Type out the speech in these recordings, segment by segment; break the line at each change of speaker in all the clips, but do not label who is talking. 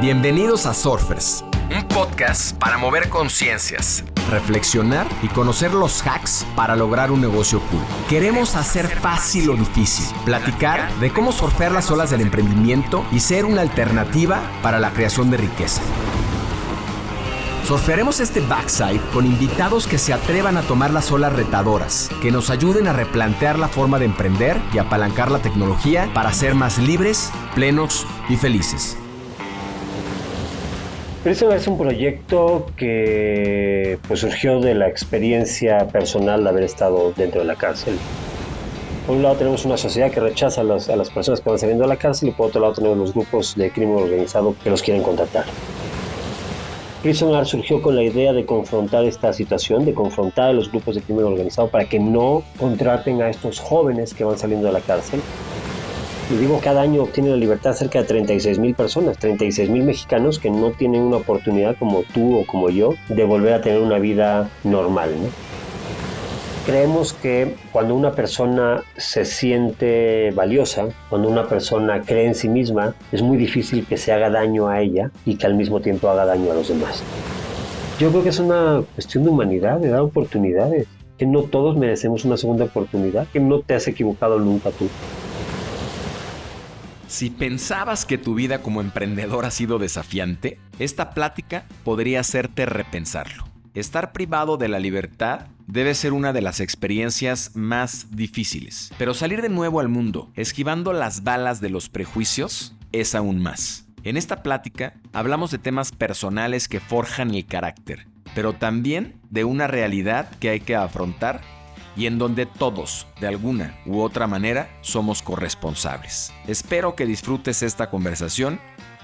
Bienvenidos a Surfers, un podcast para mover conciencias, reflexionar y conocer los hacks para lograr un negocio cool. Queremos hacer fácil lo difícil, platicar de cómo surfear las olas del emprendimiento y ser una alternativa para la creación de riqueza. Surfearemos este backside con invitados que se atrevan a tomar las olas retadoras, que nos ayuden a replantear la forma de emprender y apalancar la tecnología para ser más libres, plenos y felices.
Prism es un proyecto que surgió de la experiencia personal de haber estado dentro de la cárcel. Por un lado tenemos una sociedad que rechaza a las personas que van saliendo de la cárcel y por otro lado tenemos los grupos de crimen organizado que los quieren contratar. Prison Art surgió con la idea de confrontar esta situación, de confrontar a los grupos de crimen organizado para que no contraten a estos jóvenes que van saliendo de la cárcel. Y digo, cada año obtienen la libertad cerca de 36,000 personas, 36,000 mexicanos que no tienen una oportunidad como tú o como yo de volver a tener una vida normal, ¿no? Creemos que cuando una persona se siente valiosa, cuando una persona cree en sí misma, es muy difícil que se haga daño a ella y que al mismo tiempo haga daño a los demás. Yo creo que es una cuestión de humanidad, de dar oportunidades, que no todos merecemos una segunda oportunidad, que no te has equivocado nunca tú.
Si pensabas que tu vida como emprendedor ha sido desafiante, esta plática podría hacerte repensarlo. Estar privado de la libertad debe ser una de las experiencias más difíciles, pero salir de nuevo al mundo, esquivando las balas de los prejuicios, es aún más. En esta plática hablamos de temas personales que forjan el carácter, pero también de una realidad que hay que afrontar y en donde todos, de alguna u otra manera, somos corresponsables. Espero que disfrutes esta conversación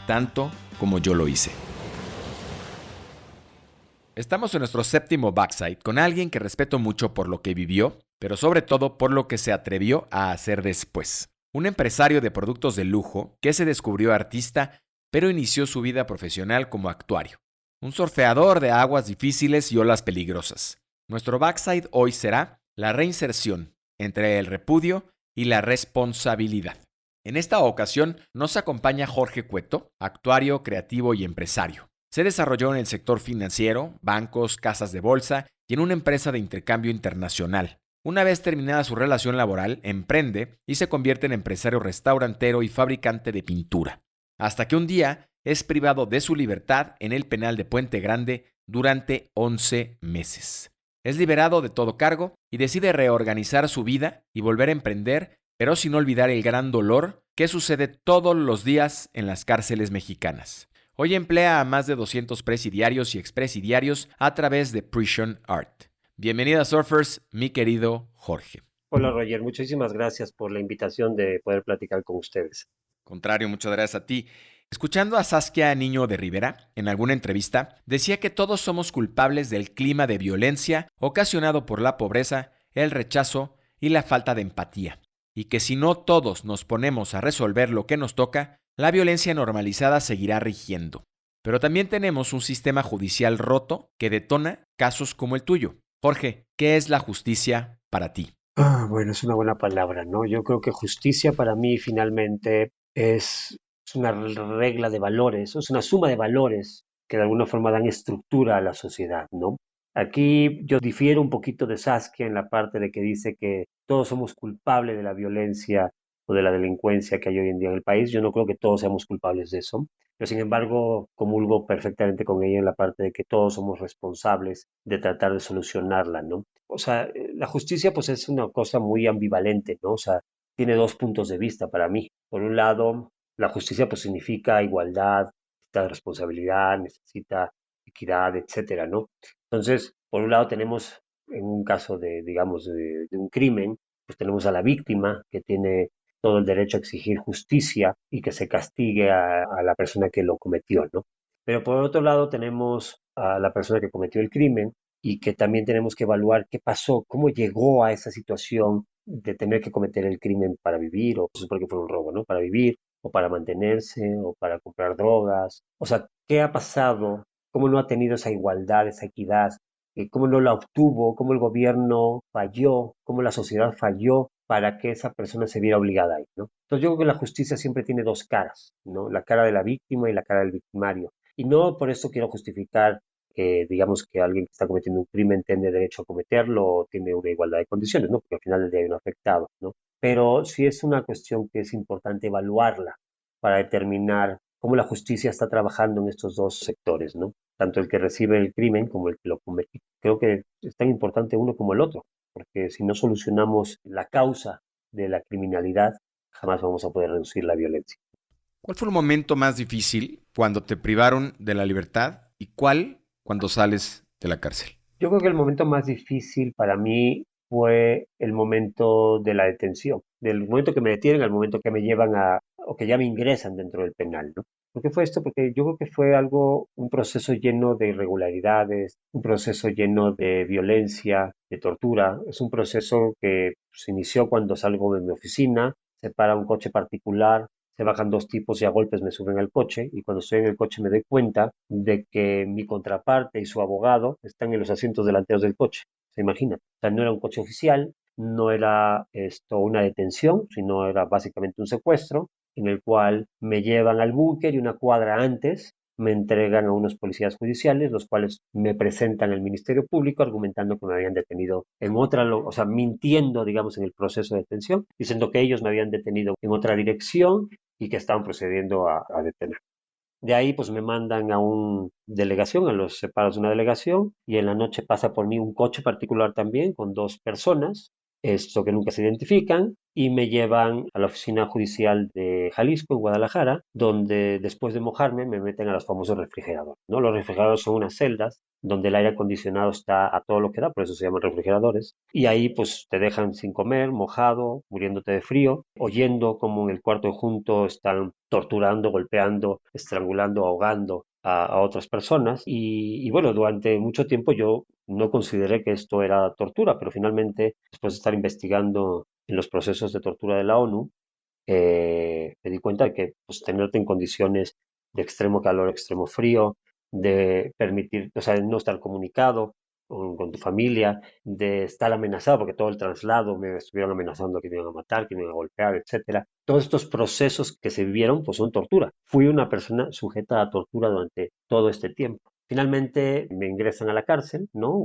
tanto como yo lo hice. Estamos en nuestro séptimo backside con alguien que respeto mucho por lo que vivió, pero sobre todo por lo que se atrevió a hacer después. Un empresario de productos de lujo que se descubrió artista, pero inició su vida profesional como actuario. Un surfeador de aguas difíciles y olas peligrosas. Nuestro backside hoy será la reinserción entre el repudio y la responsabilidad. En esta ocasión nos acompaña Jorge Cueto, actuario, creativo y empresario. Se desarrolló en el sector financiero, bancos, casas de bolsa y en una empresa de intercambio internacional. Una vez terminada su relación laboral, emprende y se convierte en empresario restaurantero y fabricante de pintura. Hasta que un día es privado de su libertad en el penal de Puente Grande durante 11 meses. Es liberado de todo cargo y decide reorganizar su vida y volver a emprender, pero sin olvidar el gran dolor que sucede todos los días en las cárceles mexicanas. Hoy emplea a más de 200 presidiarios y expresidiarios a través de Prison Art. Bienvenida a Surfers, mi querido Jorge.
Hola Roger, muchísimas gracias por la invitación de poder platicar con ustedes.
Contrario, muchas gracias a ti. Escuchando a Saskia Niño de Rivera en alguna entrevista, decía que todos somos culpables del clima de violencia ocasionado por la pobreza, el rechazo y la falta de empatía, y que si no todos nos ponemos a resolver lo que nos toca, la violencia normalizada seguirá rigiendo. Pero también tenemos un sistema judicial roto que detona casos como el tuyo. Jorge, ¿qué es la justicia para ti?
Bueno, es una buena palabra, ¿no? Yo creo que justicia para mí finalmente es una regla de valores, es una suma de valores que de alguna forma dan estructura a la sociedad, ¿no? Aquí yo difiero un poquito de Saskia en la parte de que dice que todos somos culpables de la violencia o de la delincuencia que hay hoy en día en el país. Yo no creo que todos seamos culpables de eso, pero sin embargo comulgo perfectamente con ella en la parte de que todos somos responsables de tratar de solucionarla, ¿no? O sea, la justicia pues es una cosa muy ambivalente, ¿no? O sea, tiene dos puntos de vista para mí. Por un lado, la justicia pues significa igualdad, necesita responsabilidad, necesita equidad, etcétera, ¿no? Entonces, por un lado tenemos, en un caso de, digamos, de un crimen, pues tenemos a la víctima que tiene todo el derecho a exigir justicia y que se castigue a la persona que lo cometió, ¿no? Pero por otro lado tenemos a la persona que cometió el crimen y que también tenemos que evaluar qué pasó, cómo llegó a esa situación de tener que cometer el crimen para vivir, o se supone que fue un robo, ¿no? Para vivir, o para mantenerse, o para comprar drogas. O sea, ¿qué ha pasado? ¿Cómo no ha tenido esa igualdad, esa equidad? ¿Cómo no la obtuvo? ¿Cómo el gobierno falló? ¿Cómo la sociedad falló para que esa persona se viera obligada ahí, ¿no? Entonces yo creo que la justicia siempre tiene dos caras, ¿no? La cara de la víctima y la cara del victimario. Y no por eso quiero justificar digamos que alguien que está cometiendo un crimen tiene derecho a cometerlo o tiene una igualdad de condiciones, ¿no? Porque al final del día hay un afectado, ¿no? Pero sí es una cuestión que es importante evaluarla para determinar cómo la justicia está trabajando en estos dos sectores, ¿no? Tanto el que recibe el crimen como el que lo comete. Creo que es tan importante uno como el otro, porque si no solucionamos la causa de la criminalidad, jamás vamos a poder reducir la violencia.
¿Cuál fue el momento más difícil cuando te privaron de la libertad y cuál cuando sales de la cárcel?
Yo creo que el momento más difícil para mí fue el momento de la detención, del momento que me detienen al momento que me llevan o que ya me ingresan dentro del penal, ¿no? ¿Por qué fue esto? Porque yo creo que fue un proceso lleno de irregularidades, un proceso lleno de violencia, de tortura. Es un proceso que se inició cuando salgo de mi oficina, se para un coche particular, se bajan dos tipos y a golpes me suben al coche y cuando estoy en el coche me doy cuenta de que mi contraparte y su abogado están en los asientos delanteros del coche. ¿Se imagina? O sea, no era un coche oficial, no era esto una detención, sino era básicamente un secuestro en el cual me llevan al búnker y una cuadra antes me entregan a unos policías judiciales, los cuales me presentan al Ministerio Público argumentando que me habían detenido en o sea, mintiendo, digamos, en el proceso de detención, diciendo que ellos me habían detenido en otra dirección y que estaban procediendo a detener. De ahí pues me mandan a una delegación, a los separos de una delegación, y en la noche pasa por mí un coche particular también con dos personas, esto que nunca se identifican, y me llevan a la oficina judicial de Jalisco, en Guadalajara, donde después de mojarme me meten a los famosos refrigeradores, ¿no? Los refrigeradores son unas celdas donde el aire acondicionado está a todo lo que da, por eso se llaman refrigeradores, y ahí pues te dejan sin comer, mojado, muriéndote de frío, oyendo como en el cuarto junto están torturando, golpeando, estrangulando, ahogando a otras personas. Y bueno, durante mucho tiempo yo no consideré que esto era tortura, pero finalmente, después de estar investigando en los procesos de tortura de la ONU, me di cuenta de que pues, tenerte en condiciones de extremo calor, extremo frío, de permitir, o sea, de no estar comunicado con tu familia, de estar amenazado, porque todo el traslado me estuvieron amenazando que me iban a matar, que me iban a golpear, etcétera. Todos estos procesos que se vivieron, pues son tortura. Fui una persona sujeta a tortura durante todo este tiempo. Finalmente me ingresan a la cárcel, ¿no?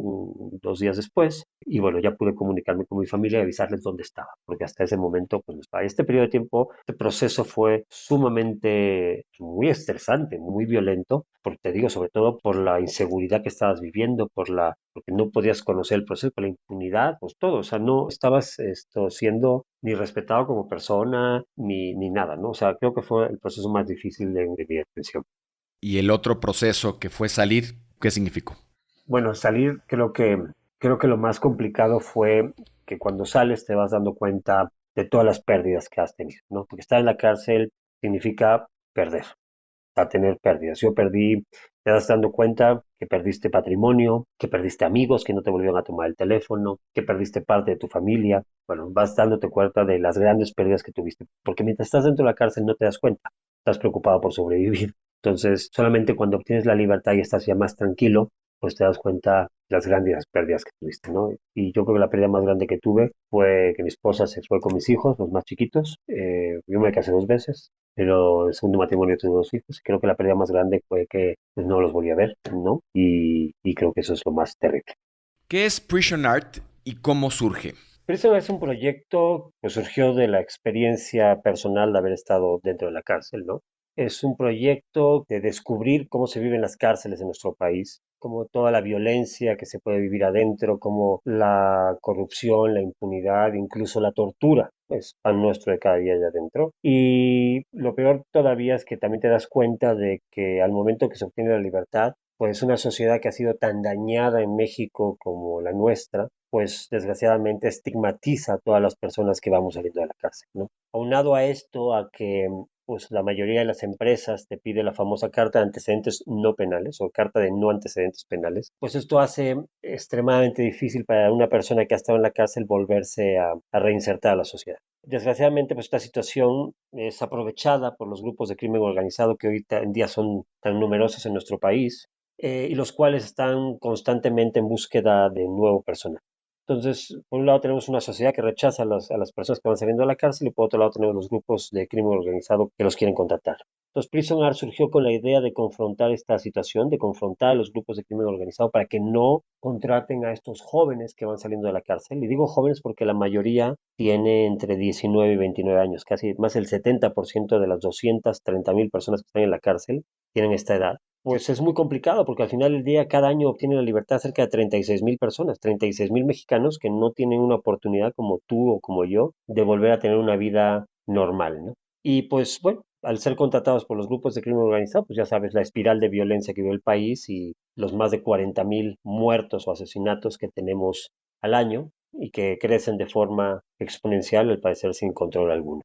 2 días después, y bueno, ya pude comunicarme con mi familia y avisarles dónde estaba, porque hasta ese momento, pues no estaba. Este periodo de tiempo, este proceso fue sumamente, muy estresante, muy violento, porque te digo, sobre todo por la inseguridad que estabas viviendo, porque no podías conocer el proceso, por la impunidad, pues todo, o sea, no estabas siendo ni respetado como persona, ni nada, ¿no? O sea, creo que fue el proceso más difícil de mi detención.
Y el otro proceso que fue salir, ¿qué significó?
Bueno, salir creo que lo más complicado fue que cuando sales te vas dando cuenta de todas las pérdidas que has tenido, ¿no? Porque estar en la cárcel significa perder, a tener pérdidas. Yo perdí, te das dando cuenta que perdiste patrimonio, que perdiste amigos que no te volvieron a tomar el teléfono, que perdiste parte de tu familia. Bueno, vas dándote cuenta de las grandes pérdidas que tuviste, porque mientras estás dentro de la cárcel no te das cuenta, estás preocupado por sobrevivir. Entonces, solamente cuando obtienes la libertad y estás ya más tranquilo, pues te das cuenta de las grandes pérdidas que tuviste, ¿no? Y yo creo que la pérdida más grande que tuve fue que mi esposa se fue con mis hijos, los más chiquitos. Yo me casé 2 veces, pero el segundo matrimonio tuve 2 hijos. Creo que la pérdida más grande fue que pues, no los volví a ver, ¿no? Y creo que eso es lo más terrible.
¿Qué es Prison Art y cómo surge?
Pero eso es un proyecto que surgió de la experiencia personal de haber estado dentro de la cárcel, ¿no? Es un proyecto de descubrir cómo se viven las cárceles en nuestro país, cómo toda la violencia que se puede vivir adentro, cómo la corrupción, la impunidad, incluso la tortura, es pan nuestro de cada día allá adentro. Y lo peor todavía es que también te das cuenta de que al momento que se obtiene la libertad, pues una sociedad que ha sido tan dañada en México como la nuestra, pues desgraciadamente estigmatiza a todas las personas que vamos saliendo de la cárcel, ¿no? Aunado a esto, a que pues la mayoría de las empresas te pide la famosa carta de antecedentes no penales o carta de no antecedentes penales, pues esto hace extremadamente difícil para una persona que ha estado en la cárcel volverse a reinsertar a la sociedad. Desgraciadamente, pues esta situación es aprovechada por los grupos de crimen organizado que hoy en día son tan numerosos en nuestro país y los cuales están constantemente en búsqueda de nuevo personal. Entonces, por un lado tenemos una sociedad que rechaza a las personas que van saliendo de la cárcel y por otro lado tenemos los grupos de crimen organizado que los quieren contratar. Entonces, Prison Art surgió con la idea de confrontar esta situación, de confrontar a los grupos de crimen organizado para que no contraten a estos jóvenes que van saliendo de la cárcel. Y digo jóvenes porque la mayoría tiene entre 19 y 29 años, casi más del 70% de las 230.000 personas que están en la cárcel tienen esta edad. Pues es muy complicado porque al final del día cada año obtienen la libertad cerca de 36.000 personas, 36.000 mexicanos que no tienen una oportunidad como tú o como yo de volver a tener una vida normal, ¿no? Y pues bueno, al ser contratados por los grupos de crimen organizado, pues ya sabes la espiral de violencia que vive el país y los más de 40.000 muertos o asesinatos que tenemos al año y que crecen de forma exponencial, al parecer sin control alguno.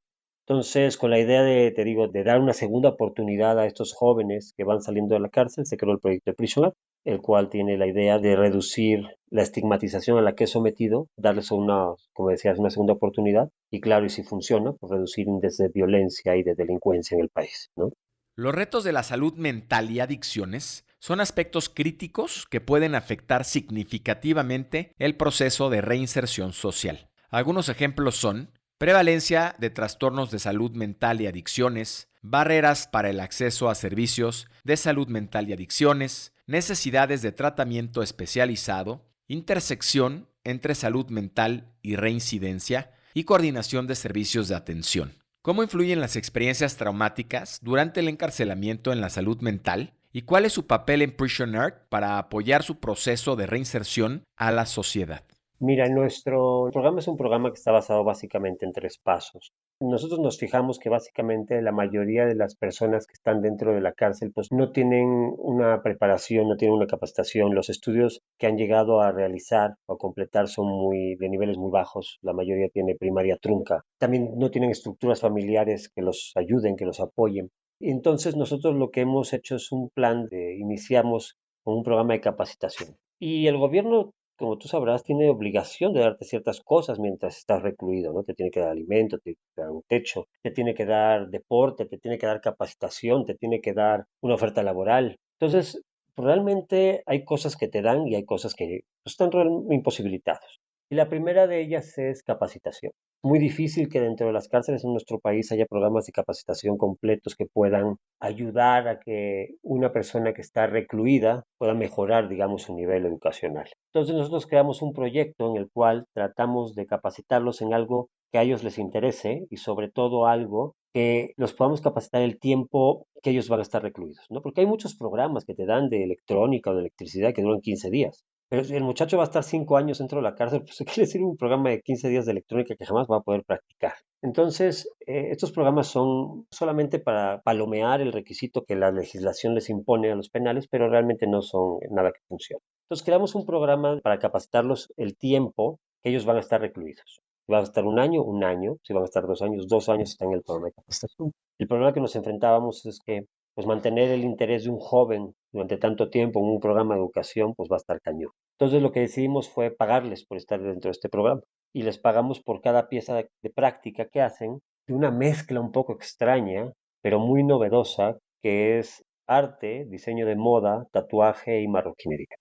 Entonces, con la idea de, te digo, de dar una segunda oportunidad a estos jóvenes que van saliendo de la cárcel, se creó el proyecto de Prisoner, el cual tiene la idea de reducir la estigmatización a la que es sometido, darles una, como decías, una segunda oportunidad, y claro, y si funciona, pues reducir índices de violencia y de delincuencia en el país, ¿no?
Los retos de la salud mental y adicciones son aspectos críticos que pueden afectar significativamente el proceso de reinserción social. Algunos ejemplos son prevalencia de trastornos de salud mental y adicciones, barreras para el acceso a servicios de salud mental y adicciones, necesidades de tratamiento especializado, intersección entre salud mental y reincidencia y coordinación de servicios de atención. ¿Cómo influyen las experiencias traumáticas durante el encarcelamiento en la salud mental? ¿Y cuál es su papel en Prison Art para apoyar su proceso de reinserción a la sociedad?
Mira, nuestro programa es un programa que está basado básicamente en tres pasos. Nosotros nos fijamos que básicamente la mayoría de las personas que están dentro de la cárcel pues no tienen una preparación, no tienen una capacitación. Los estudios que han llegado a realizar o completar son muy de niveles muy bajos. La mayoría tiene primaria trunca. También no tienen estructuras familiares que los ayuden, que los apoyen. Entonces nosotros lo que hemos hecho es un plan de iniciamos con un programa de capacitación. Y el gobierno, como tú sabrás, tiene obligación de darte ciertas cosas mientras estás recluido, ¿no? Te tiene que dar alimento, te tiene que dar un techo, te tiene que dar deporte, te tiene que dar capacitación, te tiene que dar una oferta laboral. Entonces, realmente hay cosas que te dan y hay cosas que pues, están imposibilitados. Y la primera de ellas es capacitación. Muy difícil que dentro de las cárceles en nuestro país haya programas de capacitación completos que puedan ayudar a que una persona que está recluida pueda mejorar, digamos, su nivel educacional. Entonces nosotros creamos un proyecto en el cual tratamos de capacitarlos en algo que a ellos les interese y sobre todo algo que los podamos capacitar el tiempo que ellos van a estar recluidos, ¿no? Porque hay muchos programas que te dan de electrónica o de electricidad que duran 15 días. Pero si el muchacho va a estar 5 años dentro de la cárcel, pues ¿qué le sirve un programa de 15 días de electrónica que jamás va a poder practicar? Entonces, estos programas son solamente para palomear el requisito que la legislación les impone a los penales, pero realmente no son nada que funcione. Entonces, creamos un programa para capacitarlos el tiempo que ellos van a estar recluidos. Si van a estar un año, si van a estar 2 años, 2 años están en el programa de capacitación. El problema que nos enfrentábamos es que pues mantener el interés de un joven durante tanto tiempo en un programa de educación, pues va a estar cañón. Entonces lo que decidimos fue pagarles por estar dentro de este programa y les pagamos por cada pieza de práctica que hacen de una mezcla un poco extraña, pero muy novedosa, que es arte, diseño de moda, tatuaje y marroquinería.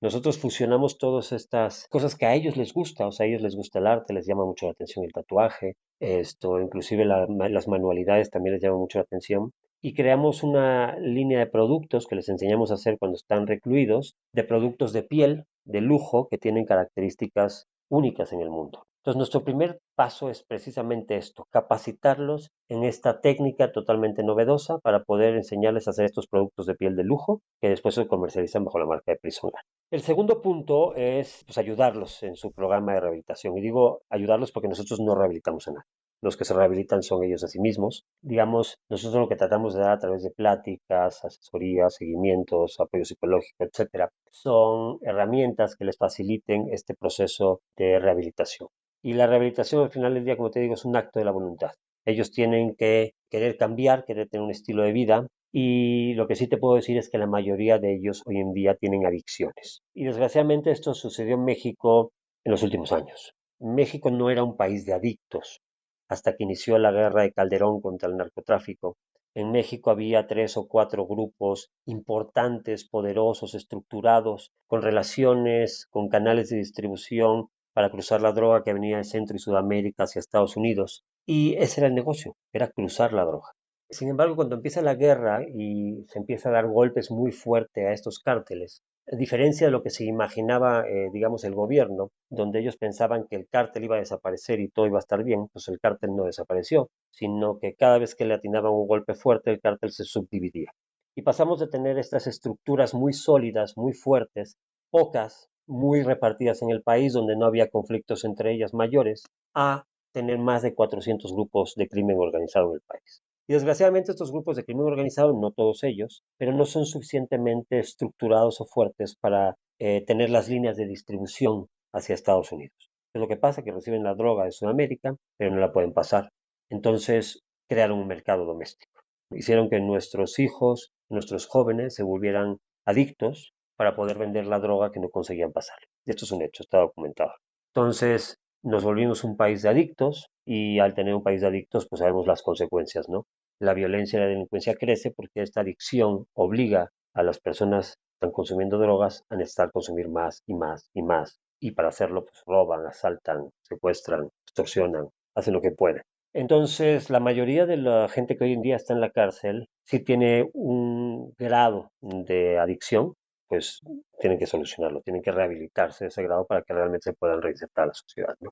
Nosotros fusionamos todas estas cosas que a ellos les gusta, o sea, a ellos les gusta el arte, les llama mucho la atención el tatuaje, esto, inclusive las manualidades también les llama mucho la atención, y creamos una línea de productos que les enseñamos a hacer cuando están recluidos, de productos de piel, de lujo, que tienen características únicas en el mundo. Entonces, nuestro primer paso es precisamente esto, capacitarlos en esta técnica totalmente novedosa para poder enseñarles a hacer estos productos de piel de lujo que después se comercializan bajo la marca de Prison. El segundo punto es pues, ayudarlos en su programa de rehabilitación. Y digo ayudarlos porque nosotros no rehabilitamos a nadie. Los que se rehabilitan son ellos a sí mismos. Digamos, nosotros lo que tratamos de dar a través de pláticas, asesorías, seguimientos, apoyo psicológico, etcétera, son herramientas que les faciliten este proceso de rehabilitación. Y la rehabilitación al final del día, como te digo, es un acto de la voluntad. Ellos tienen que querer cambiar, querer tener un estilo de vida y lo que sí te puedo decir es que la mayoría de ellos hoy en día tienen adicciones. Y desgraciadamente esto sucedió en México en los últimos años. México no era un país de adictos hasta que inició la guerra de Calderón contra el narcotráfico. En México había 3 o 4 grupos importantes, poderosos, estructurados, con relaciones, con canales de distribución para cruzar la droga que venía de Centro y Sudamérica hacia Estados Unidos. Y ese era el negocio, era cruzar la droga. Sin embargo, cuando empieza la guerra y se empieza a dar golpes muy fuertes a estos cárteles, a diferencia de lo que se imaginaba, digamos, el gobierno, donde ellos pensaban que el cártel iba a desaparecer y todo iba a estar bien, pues el cártel no desapareció, sino que cada vez que le atinaban un golpe fuerte, el cártel se subdividía. Y pasamos de tener estas estructuras muy sólidas, muy fuertes, pocas, muy repartidas en el país, donde no había conflictos entre ellas mayores, a tener más de 400 grupos de crimen organizado en el país. Y desgraciadamente estos grupos de crimen organizado, no todos ellos, pero no son suficientemente estructurados o fuertes para tener las líneas de distribución hacia Estados Unidos. Es lo que pasa, que reciben la droga de Sudamérica, pero no la pueden pasar. Entonces crearon un mercado doméstico. Hicieron que nuestros hijos, nuestros jóvenes se volvieran adictos para poder vender la droga que no conseguían pasar. Esto es un hecho, está documentado. Entonces nos volvimos un país de adictos y al tener un país de adictos, pues sabemos las consecuencias, ¿no? La violencia y la delincuencia crece porque esta adicción obliga a las personas que están consumiendo drogas a necesitar consumir más y más y más. Y para hacerlo, pues roban, asaltan, secuestran, extorsionan, hacen lo que pueden. Entonces, la mayoría de la gente que hoy en día está en la cárcel sí tiene un grado de adicción, pues tienen que solucionarlo, tienen que rehabilitarse de ese grado para que realmente se puedan reinsertar a la sociedad, ¿no?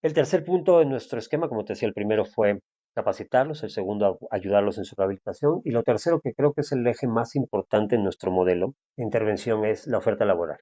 El tercer punto en nuestro esquema, como te decía, el primero fue capacitarlos, el segundo ayudarlos en su rehabilitación y lo tercero, que creo que es el eje más importante en nuestro modelo de intervención, es la oferta laboral.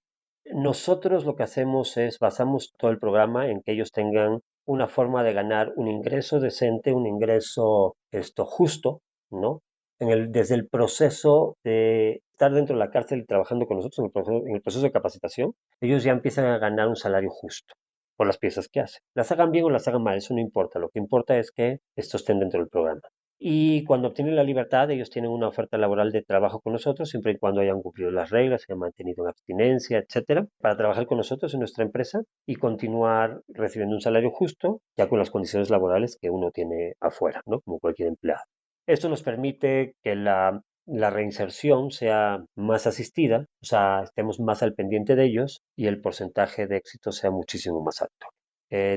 Nosotros lo que hacemos es basamos todo el programa en que ellos tengan una forma de ganar un ingreso decente, un ingreso justo, ¿no? Desde el proceso de estar dentro de la cárcel y trabajando con nosotros en el proceso de capacitación, ellos ya empiezan a ganar un salario justo por las piezas que hacen. Las hagan bien o las hagan mal, eso no importa. Lo que importa es que estos estén dentro del programa. Y cuando obtienen la libertad, ellos tienen una oferta laboral de trabajo con nosotros, siempre y cuando hayan cumplido las reglas, hayan mantenido en abstinencia, etcétera, para trabajar con nosotros en nuestra empresa y continuar recibiendo un salario justo, ya con las condiciones laborales que uno tiene afuera, ¿no? Como cualquier empleado. Esto nos permite que la reinserción sea más asistida, o sea, estemos más al pendiente de ellos y el porcentaje de éxito sea muchísimo más alto.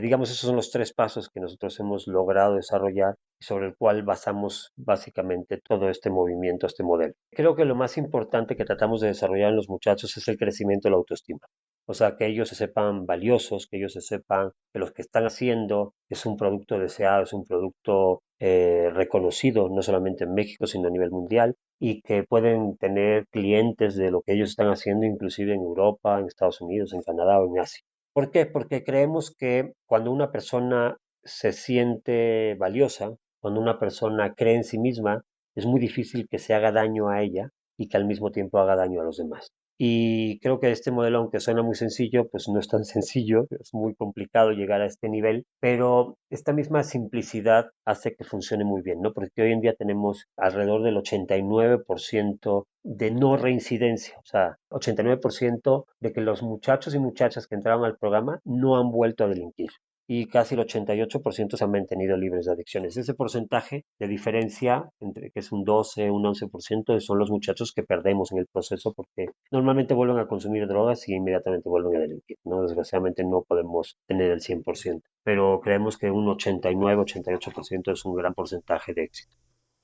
Digamos, esos son los tres pasos que nosotros hemos logrado desarrollar y sobre el cual basamos básicamente todo este movimiento, este modelo. Creo que lo más importante que tratamos de desarrollar en los muchachos es el crecimiento de la autoestima. O sea, que ellos se sepan valiosos, que ellos se sepan que lo que están haciendo es un producto deseado, es un producto reconocido, no solamente en México, sino a nivel mundial, y que pueden tener clientes de lo que ellos están haciendo, inclusive en Europa, en Estados Unidos, en Canadá o en Asia. ¿Por qué? Porque creemos que cuando una persona se siente valiosa, cuando una persona cree en sí misma, es muy difícil que se haga daño a ella y que al mismo tiempo haga daño a los demás. Y creo que este modelo, aunque suena muy sencillo, pues no es tan sencillo, es muy complicado llegar a este nivel, pero esta misma simplicidad hace que funcione muy bien, ¿no? Porque hoy en día tenemos alrededor del 89% de no reincidencia, o sea, 89% de que los muchachos y muchachas que entraron al programa no han vuelto a delinquir y casi el 88% se han mantenido libres de adicciones. Ese porcentaje de diferencia, entre que es un 12, un 11%, son los muchachos que perdemos en el proceso porque normalmente vuelven a consumir drogas y inmediatamente vuelven a delinquir, ¿no? Desgraciadamente no podemos tener el 100%, pero creemos que un 89, 88% es un gran porcentaje de éxito.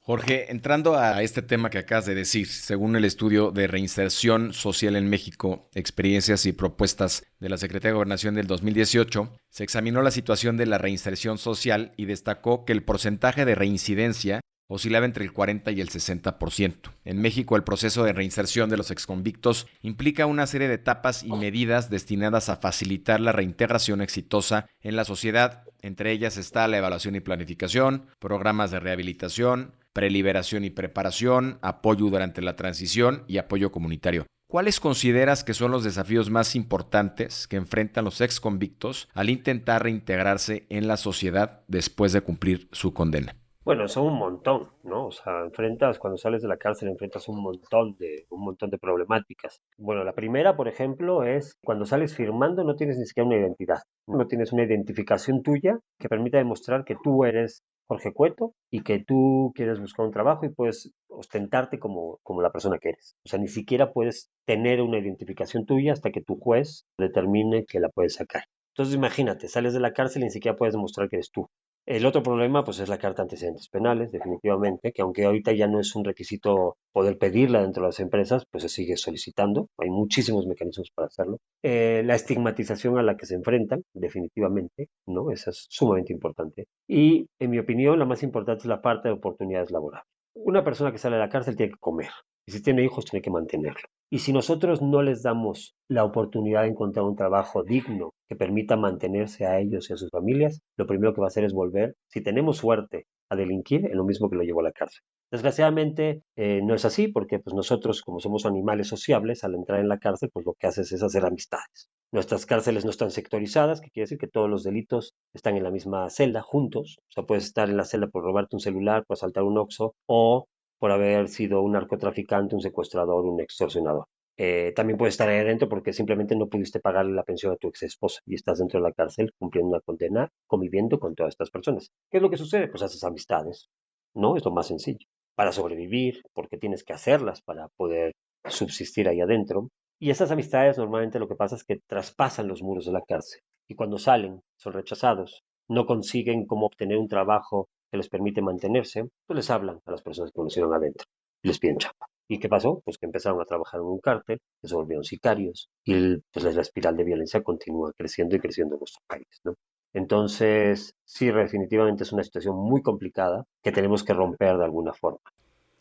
Jorge, entrando a este tema que acabas de decir, según el estudio de reinserción social en México, experiencias y propuestas de la Secretaría de Gobernación del 2018, se examinó la situación de la reinserción social y destacó que el porcentaje de reincidencia oscilaba entre el 40 y el 60%. En México, el proceso de reinserción de los exconvictos implica una serie de etapas y medidas destinadas a facilitar la reintegración exitosa en la sociedad. Entre ellas está la evaluación y planificación, programas de rehabilitación, preliberación y preparación, apoyo durante la transición y apoyo comunitario. ¿Cuáles consideras que son los desafíos más importantes que enfrentan los exconvictos al intentar reintegrarse en la sociedad después de cumplir su condena?
Bueno, son un montón, ¿no? O sea, cuando sales de la cárcel, enfrentas un montón de problemáticas. Bueno, la primera, por ejemplo, es cuando sales firmando, no tienes ni siquiera una identidad. No tienes una identificación tuya que permita demostrar que tú eres Jorge Cueto y que tú quieres buscar un trabajo y puedes ostentarte como la persona que eres. O sea, ni siquiera puedes tener una identificación tuya hasta que tu juez determine que la puedes sacar. Entonces imagínate, sales de la cárcel y ni siquiera puedes demostrar que eres tú. El otro problema, pues, es la carta de antecedentes penales, definitivamente, que aunque ahorita ya no es un requisito poder pedirla dentro de las empresas, pues se sigue solicitando. Hay muchísimos mecanismos para hacerlo. La estigmatización a la que se enfrentan, definitivamente, ¿no? Esa es sumamente importante. Y, en mi opinión, la más importante es la parte de oportunidades laborales. Una persona que sale de la cárcel tiene que comer. Y si tiene hijos, tiene que mantenerlo. Y si nosotros no les damos la oportunidad de encontrar un trabajo digno que permita mantenerse a ellos y a sus familias, lo primero que va a hacer es volver, si tenemos suerte, a delinquir en lo mismo que lo llevó a la cárcel. Desgraciadamente no es así porque pues nosotros como somos animales sociables al entrar en la cárcel pues lo que haces es hacer amistades. Nuestras cárceles no están sectorizadas, que quiere decir que todos los delitos están en la misma celda juntos. O sea, puedes estar en la celda por robarte un celular, por asaltar un Oxxo o por haber sido un narcotraficante, un secuestrador, un extorsionador. También puedes estar ahí adentro porque simplemente no pudiste pagarle la pensión a tu ex esposa y estás dentro de la cárcel cumpliendo una condena, conviviendo con todas estas personas. ¿Qué es lo que sucede? Pues haces amistades, ¿no? Es lo más sencillo. Para sobrevivir, porque tienes que hacerlas para poder subsistir ahí adentro. Y esas amistades normalmente lo que pasa es que traspasan los muros de la cárcel y cuando salen son rechazados, no consiguen cómo obtener un trabajo que les permite mantenerse, pues les hablan a las personas que conocieron adentro y les piden chamba. ¿Y qué pasó? Pues que empezaron a trabajar en un cártel, que se volvieron sicarios y pues la espiral de violencia continúa creciendo y creciendo en nuestro país, ¿no? Entonces, sí, definitivamente es una situación muy complicada que tenemos que romper de alguna forma.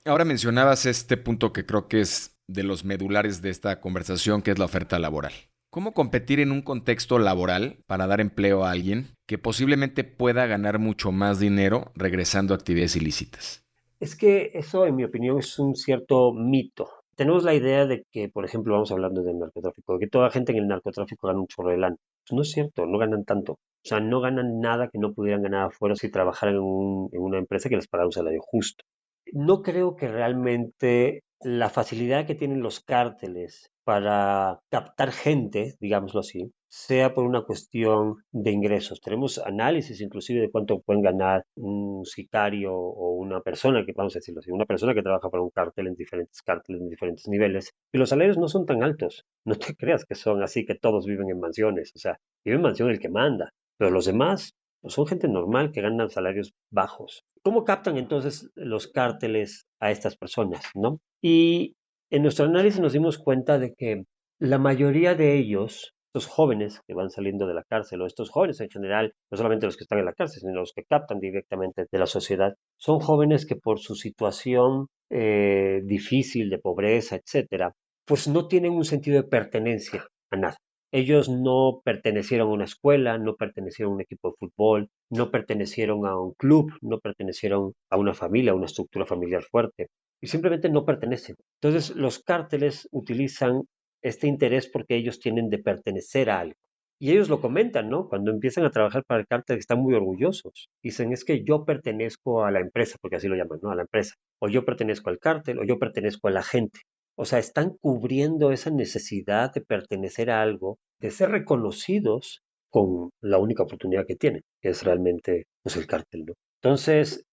Ahora mencionabas este punto que creo que es de los medulares de esta conversación, que es la oferta laboral. ¿Cómo competir en un contexto laboral para dar empleo a alguien que posiblemente pueda ganar mucho más dinero regresando a actividades ilícitas?
Es que eso, en mi opinión, es un cierto mito. Tenemos la idea de que, por ejemplo, vamos hablando del narcotráfico, de que toda gente en el narcotráfico gana un chorro de lana. Pues no es cierto, no ganan tanto. O sea, no ganan nada que no pudieran ganar afuera si trabajaran en una empresa que les pagara un salario justo. No creo que realmente la facilidad que tienen los cárteles para captar gente, digámoslo así, sea por una cuestión de ingresos. Tenemos análisis inclusive de cuánto pueden ganar un sicario o una persona que, vamos a decirlo así, una persona que trabaja para un cártel en diferentes cárteles, en diferentes niveles, y los salarios no son tan altos. No te creas que son así que todos viven en mansiones, o sea, vive en mansión el que manda, pero los demás pues, son gente normal que ganan salarios bajos. ¿Cómo captan entonces los cárteles a estas personas, no? Y en nuestro análisis nos dimos cuenta de que la mayoría de ellos, estos jóvenes que van saliendo de la cárcel, o estos jóvenes en general, no solamente los que están en la cárcel, sino los que captan directamente de la sociedad, son jóvenes que por su situación difícil de pobreza, etcétera, pues no tienen un sentido de pertenencia a nada. Ellos no pertenecieron a una escuela, no pertenecieron a un equipo de fútbol, no pertenecieron a un club, no pertenecieron a una familia, a una estructura familiar fuerte, y simplemente no pertenecen. Entonces, los cárteles utilizan este interés porque ellos tienen de pertenecer a algo. Y ellos lo comentan, ¿no? Cuando empiezan a trabajar para el cártel están muy orgullosos. Dicen, es que yo pertenezco a la empresa, porque así lo llaman, ¿no? A la empresa. O yo pertenezco al cártel, o yo pertenezco a la gente. O sea, están cubriendo esa necesidad de pertenecer a algo, de ser reconocidos con la única oportunidad que tienen, que es realmente pues, el cártel, ¿no? Entonces,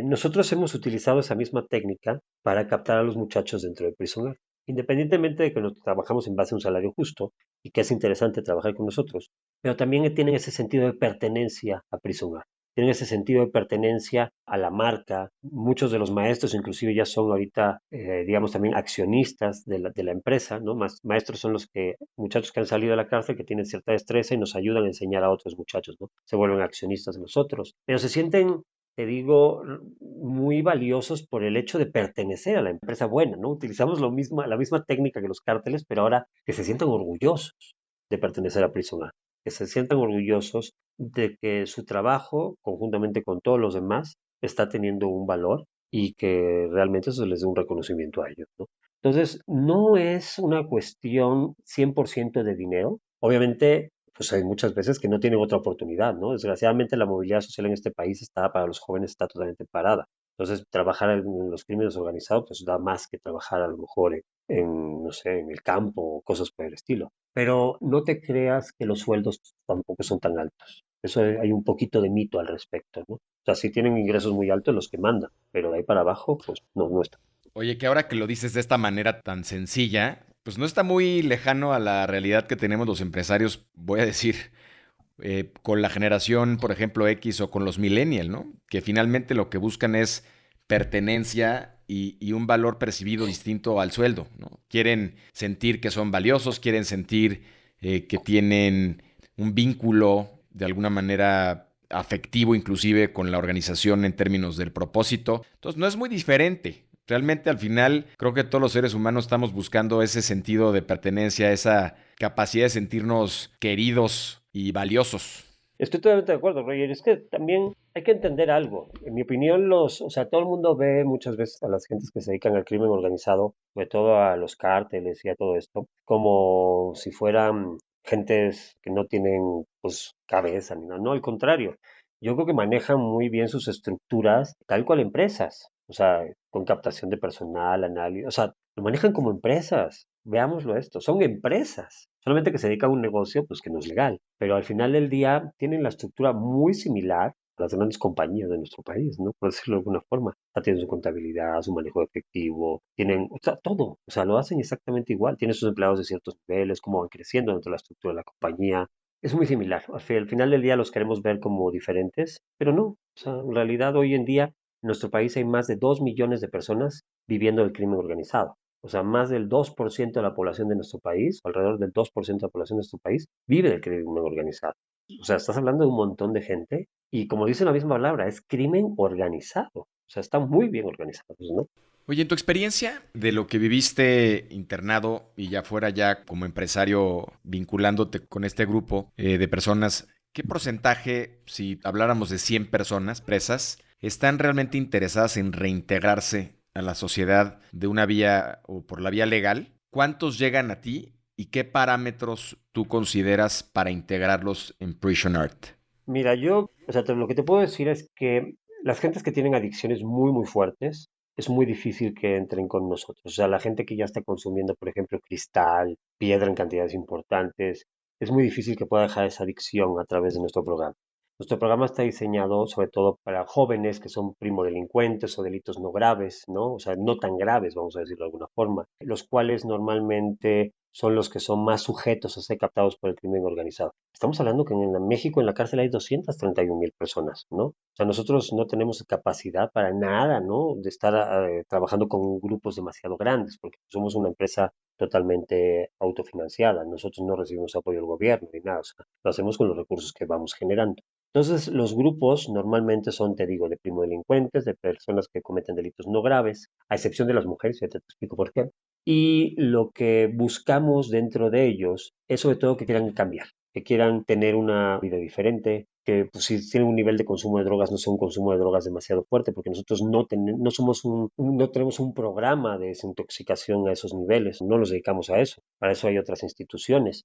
nosotros hemos utilizado esa misma técnica para captar a los muchachos dentro del Prisoner. Independientemente de que nos trabajamos en base a un salario justo y que es interesante trabajar con nosotros, pero también tienen ese sentido de pertenencia a Prisoner. Tienen ese sentido de pertenencia a la marca. Muchos de los maestros inclusive ya son ahorita, digamos, también accionistas de la empresa, ¿no? Más maestros son los que, muchachos que han salido de la cárcel, que tienen cierta destreza y nos ayudan a enseñar a otros muchachos, ¿no? Se vuelven accionistas de nosotros. Pero se sienten, te digo, muy valiosos por el hecho de pertenecer a la empresa buena, ¿no? Utilizamos la misma técnica que los cárteles, pero ahora que se sientan orgullosos de pertenecer a Prison A, que se sientan orgullosos de que su trabajo, conjuntamente con todos los demás, está teniendo un valor y que realmente eso les dé un reconocimiento a ellos, ¿no? Entonces, no es una cuestión 100% de dinero. Obviamente, pues hay muchas veces que no tienen otra oportunidad, ¿no? Desgraciadamente la movilidad social en este país está, para los jóvenes, está totalmente parada. Entonces, trabajar en los crímenes organizados, pues da más que trabajar a lo mejor no sé, en el campo o cosas por el estilo. Pero no te creas que los sueldos tampoco son tan altos. Eso hay un poquito de mito al respecto, ¿no? O sea, sí tienen ingresos muy altos los que mandan, pero de ahí para abajo, pues no, no está.
Oye, que ahora que lo dices de esta manera tan sencilla, pues no está muy lejano a la realidad que tenemos los empresarios, voy a decir, con la generación, por ejemplo, X o con los millennials, ¿no? Que finalmente lo que buscan es pertenencia y un valor percibido distinto al sueldo, ¿no? Quieren sentir que son valiosos, quieren sentir que tienen un vínculo de alguna manera afectivo inclusive con la organización en términos del propósito. Entonces no es muy diferente. Realmente al final creo que todos los seres humanos estamos buscando ese sentido de pertenencia, esa capacidad de sentirnos queridos y valiosos.
Estoy totalmente de acuerdo, Roger. Es que también hay que entender algo. En mi opinión, o sea, todo el mundo ve muchas veces a las gentes que se dedican al crimen organizado, sobre todo a los cárteles y a todo esto, como si fueran gentes que no tienen, pues, cabeza ni nada. No, al contrario. Yo creo que manejan muy bien sus estructuras, tal cual empresas. O sea, con captación de personal, análisis. O sea, lo manejan como empresas. Veámoslo esto. Son empresas. Solamente que se dedican a un negocio, pues que no es legal. Pero al final del día tienen la estructura muy similar a las grandes compañías de nuestro país, ¿no? Por decirlo de alguna forma. O sea, tienen su contabilidad, su manejo de efectivo, tienen, o sea, todo. O sea, lo hacen exactamente igual. Tienen sus empleados de ciertos niveles, cómo van creciendo dentro de la estructura de la compañía. Es muy similar. Al final del día los queremos ver como diferentes, pero no. O sea, en realidad hoy en día en nuestro país hay más de 2 millones de personas viviendo el crimen organizado. O sea, más del 2% de la población de nuestro país, alrededor del 2% de la población de nuestro país, vive del crimen organizado. O sea, estás hablando de un montón de gente y como dice la misma palabra, es crimen organizado. O sea, están muy bien organizados, ¿no?
Oye, en tu experiencia de lo que viviste internado y ya fuera ya como empresario vinculándote con este grupo de personas, ¿qué porcentaje, si habláramos de 100 personas presas, están realmente interesadas en reintegrarse a la sociedad de una vía o por la vía legal? ¿Cuántos llegan a ti y qué parámetros tú consideras para integrarlos en Prison Art?
Mira, o sea, lo que te puedo decir es que las gentes que tienen adicciones muy, muy fuertes, es muy difícil que entren con nosotros. O sea, la gente que ya está consumiendo, por ejemplo, cristal, piedra en cantidades importantes, es muy difícil que pueda dejar esa adicción a través de nuestro programa. Nuestro programa está diseñado sobre todo para jóvenes que son primodelincuentes o delitos no graves, ¿no? O sea, no tan graves, vamos a decirlo de alguna forma, los cuales normalmente son los que son más sujetos a ser captados por el crimen organizado. Estamos hablando que en México en la cárcel hay 231.000 personas, ¿no? O sea, nosotros no tenemos capacidad para nada, ¿no? De estar trabajando con grupos demasiado grandes, porque somos una empresa totalmente autofinanciada. Nosotros no recibimos apoyo del gobierno ni nada, o sea, lo hacemos con los recursos que vamos generando. Entonces, los grupos normalmente son, te digo, de primodelincuentes, de personas que cometen delitos no graves, a excepción de las mujeres, ya te explico por qué. Y lo que buscamos dentro de ellos es sobre todo que quieran cambiar, que quieran tener una vida diferente, que pues, si tienen un nivel de consumo de drogas no sea un consumo de drogas demasiado fuerte, porque nosotros no somos no tenemos un programa de desintoxicación a esos niveles, no nos dedicamos a eso. Para eso hay otras instituciones.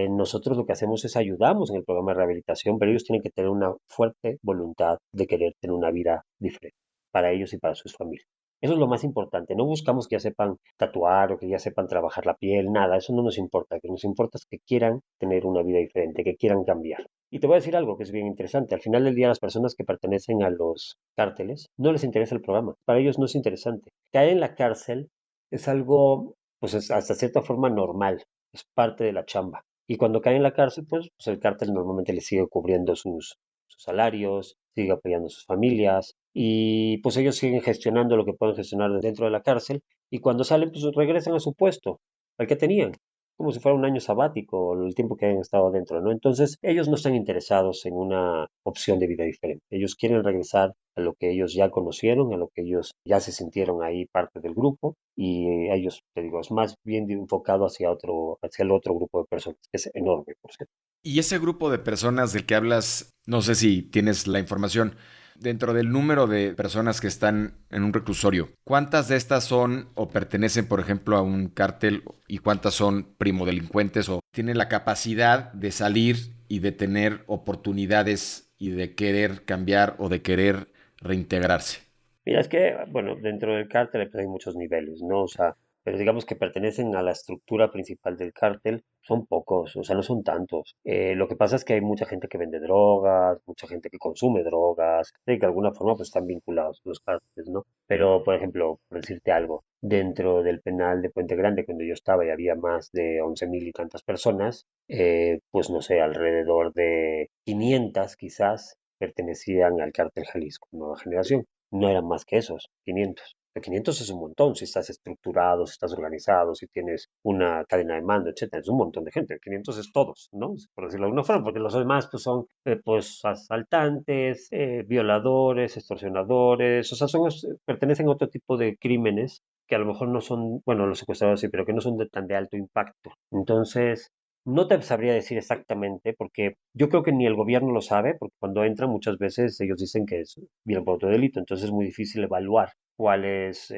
Nosotros lo que hacemos es ayudamos en el programa de rehabilitación, pero ellos tienen que tener una fuerte voluntad de querer tener una vida diferente para ellos y para sus familias. Eso es lo más importante. No buscamos que ya sepan tatuar o que ya sepan trabajar la piel, nada. Eso no nos importa. Lo que nos importa es que quieran tener una vida diferente, que quieran cambiar. Y te voy a decir algo que es bien interesante. Al final del día, las personas que pertenecen a los cárteles no les interesa el programa. Para ellos no es interesante. Caer en la cárcel es algo, pues es hasta cierta forma normal. Es parte de la chamba. Y cuando caen en la cárcel, pues el cártel normalmente les sigue cubriendo sus salarios, sigue apoyando a sus familias y pues ellos siguen gestionando lo que pueden gestionar dentro de la cárcel y cuando salen pues regresan a su puesto, al que tenían, como si fuera un año sabático o el tiempo que hayan estado dentro, ¿no? Entonces ellos no están interesados en una opción de vida diferente, ellos quieren regresar a lo que ellos ya conocieron, a lo que ellos ya se sintieron ahí parte del grupo y ellos, te digo, es más bien enfocado hacia el otro grupo de personas, que es enorme, por cierto.
Y ese grupo de personas del que hablas, no sé si tienes la información, dentro del número de personas que están en un reclusorio, ¿cuántas de estas son o pertenecen, por ejemplo, a un cártel y cuántas son primodelincuentes o tienen la capacidad de salir y de tener oportunidades y de querer cambiar o de querer reintegrarse?
Mira, es que, bueno, dentro del cártel pues, hay muchos niveles, ¿no? O sea, pero digamos que pertenecen a la estructura principal del cártel, son pocos, o sea, no son tantos. Lo que pasa es que hay mucha gente que vende drogas, mucha gente que consume drogas, y que de alguna forma pues están vinculados a los cárteles, ¿no? Pero, por ejemplo, por decirte algo, dentro del penal de Puente Grande, cuando yo estaba y había más de 11.000 y tantas personas, pues no sé, alrededor de 500 quizás pertenecían al cártel Jalisco Nueva Generación. No eran más que esos, 500. Pero 500 es un montón si estás estructurado, si estás organizado, si tienes una cadena de mando, etcétera. Es un montón de gente. 500 es todos, ¿no? Por decirlo de alguna forma, porque los demás pues, son pues asaltantes, violadores, extorsionadores, o sea, pertenecen a otro tipo de crímenes que a lo mejor no son, bueno, los secuestradores sí, pero que no son tan de alto impacto. Entonces, no te sabría decir exactamente, porque yo creo que ni el gobierno lo sabe, porque cuando entran muchas veces ellos dicen que vienen por otro delito, entonces es muy difícil evaluar cuáles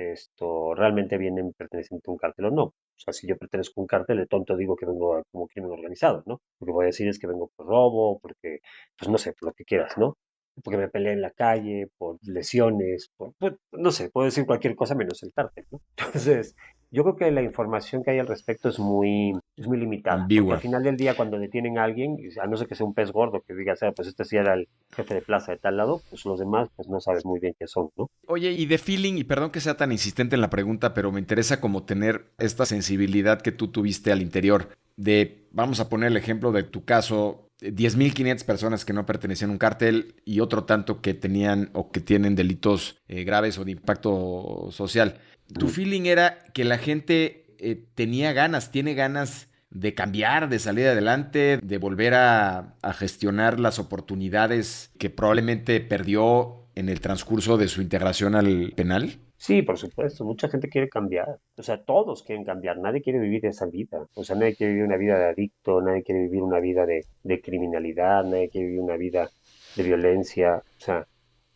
realmente vienen pertenecientes a un cártel o no. O sea, si yo pertenezco a un cártel, de tonto digo que vengo como crimen organizado, ¿no? Lo que voy a decir es que vengo por robo, porque, pues no sé, por lo que quieras, ¿no? Porque me peleé en la calle, por lesiones, pues, no sé, puedo decir cualquier cosa menos el cártel, ¿no? Entonces, yo creo que la información que hay al respecto es muy limitada, porque al
Ambigua.
final del día cuando detienen a alguien, a no ser que sea un pez gordo que diga, pues este sí era el jefe de plaza de tal lado, pues los demás pues no sabes muy bien qué son, ¿no?
Oye, y de feeling, y perdón que sea tan insistente en la pregunta, pero me interesa como tener esta sensibilidad que tú tuviste al interior de, vamos a poner el ejemplo de tu caso, 10.500 personas que no pertenecían a un cártel y otro tanto que tenían o que tienen delitos graves o de impacto social. ¿Tu
Mm.
feeling era que la gente tenía ganas, tiene ganas de cambiar, de salir adelante, de volver a gestionar las oportunidades que probablemente perdió en el transcurso de su integración al penal?
Sí, por supuesto, mucha gente quiere cambiar, o sea, todos quieren cambiar, nadie quiere vivir esa vida, o sea, nadie quiere vivir una vida de adicto, nadie quiere vivir una vida de criminalidad, nadie quiere vivir una vida de violencia, o sea,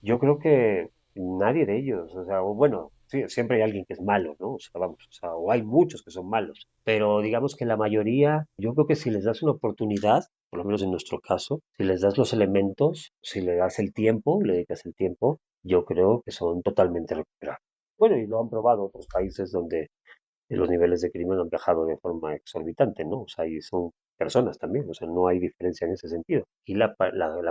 yo creo que nadie de ellos, o sea, o bueno, sí, siempre hay alguien que es malo, ¿no? O sea, vamos, o sea, o hay muchos que son malos, pero digamos que la mayoría, yo creo que si les das una oportunidad, por lo menos en nuestro caso, si les das los elementos, si le das el tiempo, le dedicas el tiempo, yo creo que son totalmente recuperables. Bueno, y lo han probado otros países donde los niveles de crimen han bajado de forma exorbitante, ¿no? O sea, y son personas también, o sea, no hay diferencia en ese sentido. Y la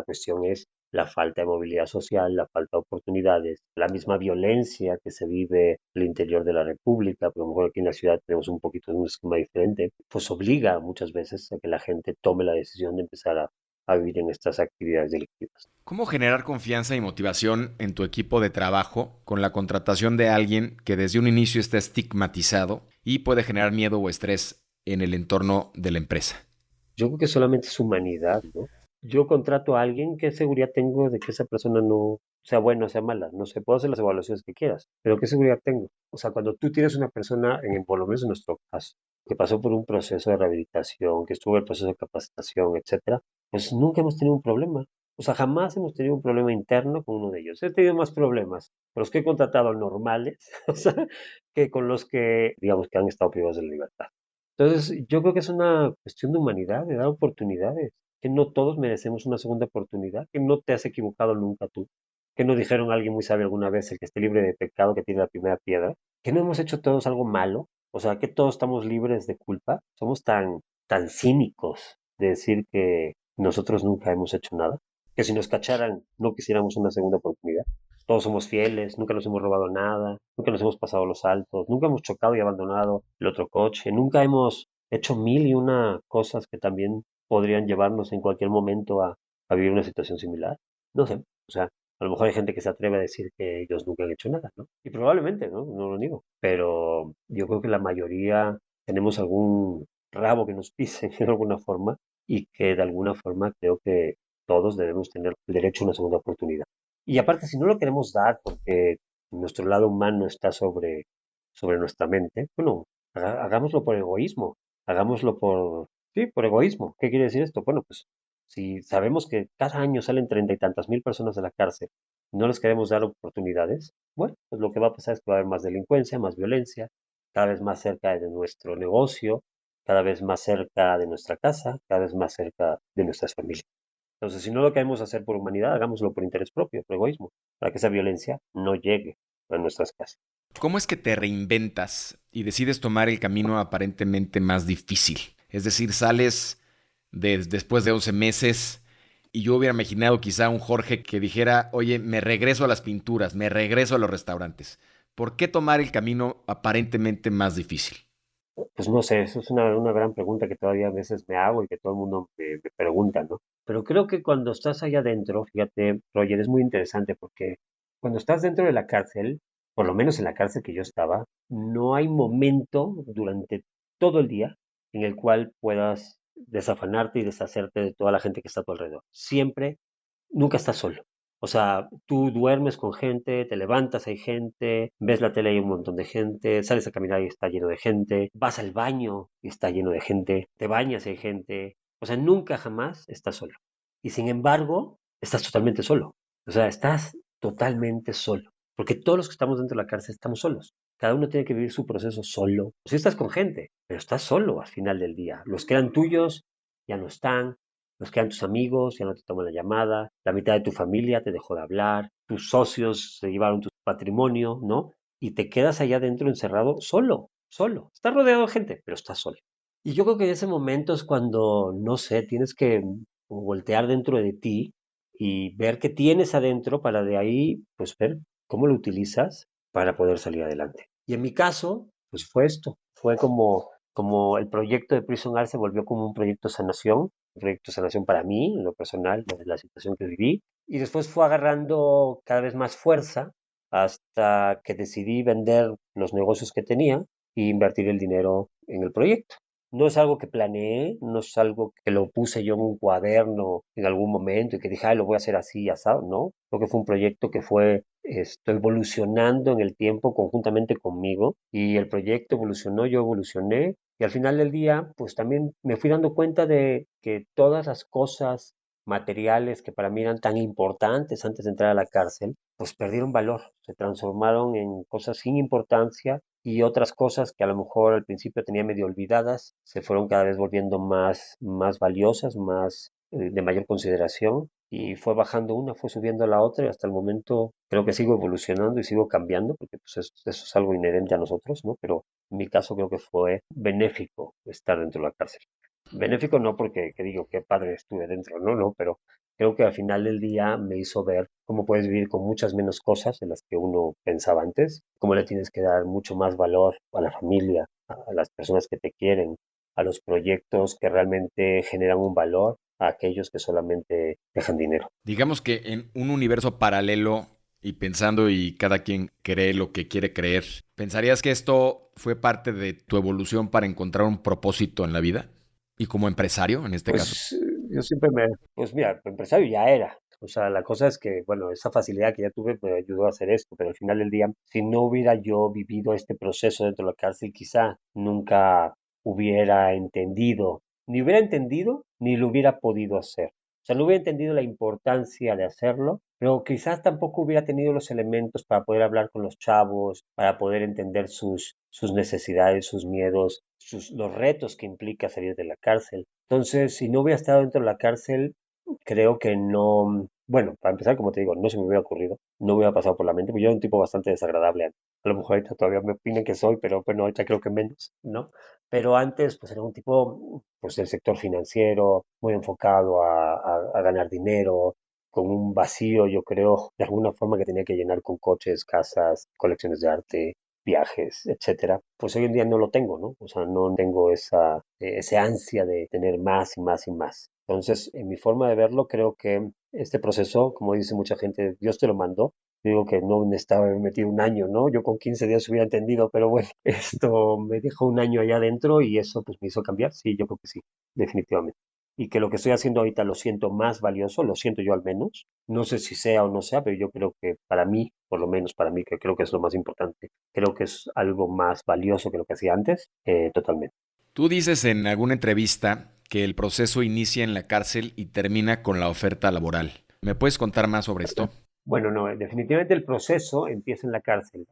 cuestión es la falta de movilidad social, la falta de oportunidades, la misma violencia que se vive en el interior de la República, pero a lo mejor aquí en la ciudad tenemos un poquito de un esquema diferente, pues obliga muchas veces a que la gente tome la decisión de empezar a vivir en estas actividades delictivas.
¿Cómo generar confianza y motivación en tu equipo de trabajo con la contratación de alguien que desde un inicio está estigmatizado y puede generar miedo o estrés en el entorno de la empresa?
Yo creo que solamente es humanidad, ¿no? Yo contrato a alguien, ¿qué seguridad tengo de que esa persona no sea buena o sea mala? No sé, puedo hacer las evaluaciones que quieras, pero ¿qué seguridad tengo? O sea, cuando tú tienes una persona, por lo menos en nuestro caso, que pasó por un proceso de rehabilitación, que estuvo en el proceso de capacitación, etcétera, pues nunca hemos tenido un problema. O sea, jamás hemos tenido un problema interno con uno de ellos. He tenido más problemas con los que he contratado normales, o sea, que con los que, digamos, que han estado privados de la libertad. Entonces, yo creo que es una cuestión de humanidad, de dar oportunidades, que no todos merecemos una segunda oportunidad, que no te has equivocado nunca tú, que no dijeron a alguien muy sabio alguna vez, el que esté libre de pecado, que tiene la primera piedra, que no hemos hecho todos algo malo, o sea, que todos estamos libres de culpa, somos tan cínicos de decir que nosotros nunca hemos hecho nada, que si nos cacharan no quisiéramos una segunda oportunidad. Todos somos fieles, nunca nos hemos robado nada, nunca nos hemos pasado los altos, nunca hemos chocado y abandonado el otro coche, nunca hemos hecho mil y una cosas que también podrían llevarnos en cualquier momento a vivir una situación similar. No sé, o sea, a lo mejor hay gente que se atreve a decir que ellos nunca han hecho nada, ¿no? Y probablemente, ¿no? No lo digo, pero yo creo que la mayoría tenemos algún rabo que nos pise de alguna forma y que de alguna forma creo que todos debemos tener el derecho a una segunda oportunidad. Y aparte, si no lo queremos dar porque nuestro lado humano está sobre nuestra mente, bueno, hagámoslo por egoísmo, hagámoslo sí, por egoísmo. ¿Qué quiere decir esto? Bueno, pues si sabemos que cada año salen 30 y tantas mil personas de la cárcel, y no les queremos dar oportunidades, bueno, pues lo que va a pasar es que va a haber más delincuencia, más violencia, cada vez más cerca de nuestro negocio, cada vez más cerca de nuestra casa, cada vez más cerca de nuestras familias. Entonces, si no lo queremos hacer por humanidad, hagámoslo por interés propio, por egoísmo, para que esa violencia no llegue a nuestras casas.
¿Cómo es que te reinventas y decides tomar el camino aparentemente más difícil? Es decir, sales después de 11 meses y yo hubiera imaginado quizá un Jorge que dijera, oye, me regreso a las pinturas, me regreso a los restaurantes. ¿Por qué tomar el camino aparentemente más difícil?
Pues no sé, eso es una gran pregunta que todavía a veces me hago y que todo el mundo me pregunta, ¿no? Pero creo que cuando estás allá adentro, fíjate, Roger, es muy interesante porque cuando estás dentro de la cárcel, por lo menos en la cárcel que yo estaba, no hay momento durante todo el día en el cual puedas desafanarte y deshacerte de toda la gente que está a tu alrededor. Siempre, nunca estás solo. O sea, tú duermes con gente, te levantas, hay gente, ves la tele y hay un montón de gente, sales a caminar y está lleno de gente, vas al baño y está lleno de gente, te bañas y hay gente. O sea, nunca jamás estás solo. Y sin embargo, estás totalmente solo. O sea, estás totalmente solo. Porque todos los que estamos dentro de la cárcel estamos solos. Cada uno tiene que vivir su proceso solo. Sí estás con gente, pero estás solo al final del día. Los que eran tuyos ya no están, los que eran tus amigos ya no te toman la llamada, la mitad de tu familia te dejó de hablar, tus socios se llevaron tu patrimonio, ¿no? Y te quedas allá adentro encerrado solo, solo. Estás rodeado de gente, pero estás solo. Y yo creo que en ese momento es cuando, no sé, tienes que voltear dentro de ti y ver qué tienes adentro para de ahí, pues ver cómo lo utilizas para poder salir adelante. Y en mi caso, pues fue esto, fue como el proyecto de Prison Art se volvió como un proyecto de sanación para mí, en lo personal, de la situación que viví, y después fue agarrando cada vez más fuerza hasta que decidí vender los negocios que tenía e invertir el dinero en el proyecto. No es algo que planeé, no es algo que lo puse yo en un cuaderno en algún momento y que dije, ay, lo voy a hacer así y asado, no. Creo que fue un proyecto que fue evolucionando en el tiempo conjuntamente conmigo y el proyecto evolucionó, yo evolucioné y al final del día, pues también me fui dando cuenta de que todas las cosas materiales que para mí eran tan importantes antes de entrar a la cárcel, pues perdieron valor, se transformaron en cosas sin importancia y otras cosas que a lo mejor al principio tenía medio olvidadas, se fueron cada vez volviendo más valiosas, más de mayor consideración y fue bajando una, fue subiendo la otra y hasta el momento creo que sigo evolucionando y sigo cambiando porque pues eso es algo inherente a nosotros, ¿no? Pero en mi caso creo que fue benéfico estar dentro de la cárcel. Benéfico no porque que digo qué padre estuve dentro, no, pero creo que al final del día me hizo ver cómo puedes vivir con muchas menos cosas de las que uno pensaba antes, cómo le tienes que dar mucho más valor a la familia, a las personas que te quieren, a los proyectos que realmente generan un valor, a aquellos que solamente dejan dinero.
Digamos que en un universo paralelo y pensando y cada quien cree lo que quiere creer, ¿pensarías que esto fue parte de tu evolución para encontrar un propósito en la vida? Y como empresario, en este caso.
Pues yo siempre pues mira, empresario ya era. O sea, la cosa es que, bueno, esa facilidad que ya tuve me ayudó a hacer esto, pero al final del día, si no hubiera yo vivido este proceso dentro de la cárcel, quizá nunca hubiera entendido, ni lo hubiera podido hacer. O sea, no hubiera entendido la importancia de hacerlo, pero quizás tampoco hubiera tenido los elementos para poder hablar con los chavos, para poder entender sus necesidades, sus miedos, los retos que implica salir de la cárcel. Entonces, si no hubiera estado dentro de la cárcel, creo que no, bueno, para empezar, como te digo, no se me hubiera ocurrido, no hubiera pasado por la mente, porque yo era un tipo bastante desagradable antes. A lo mejor ahorita todavía me opinan que soy, pero bueno, ahorita creo que menos, ¿no? Pero antes, pues era un tipo, pues del sector financiero, muy enfocado a ganar dinero, con un vacío, yo creo, de alguna forma que tenía que llenar con coches, casas, colecciones de arte, viajes, etcétera, pues hoy en día no lo tengo, ¿no? O sea, no tengo ese ansia de tener más y más y más. Entonces, en mi forma de verlo, creo que este proceso, como dice mucha gente, Dios te lo mandó. Yo digo que no necesitaba haber metido un año, ¿no? Yo con 15 días hubiera entendido, pero bueno, esto me dejó un año allá adentro y eso pues me hizo cambiar. Sí, yo creo que sí, definitivamente. Y que lo que estoy haciendo ahorita lo siento más valioso, lo siento yo al menos. No sé si sea o no sea, pero yo creo que para mí, por lo menos para mí, que creo que es lo más importante, creo que es algo más valioso que lo que hacía antes, totalmente.
Tú dices en alguna entrevista que el proceso inicia en la cárcel y termina con la oferta laboral. ¿Me puedes contar más sobre esto?
Bueno, no, definitivamente el proceso empieza en la cárcel,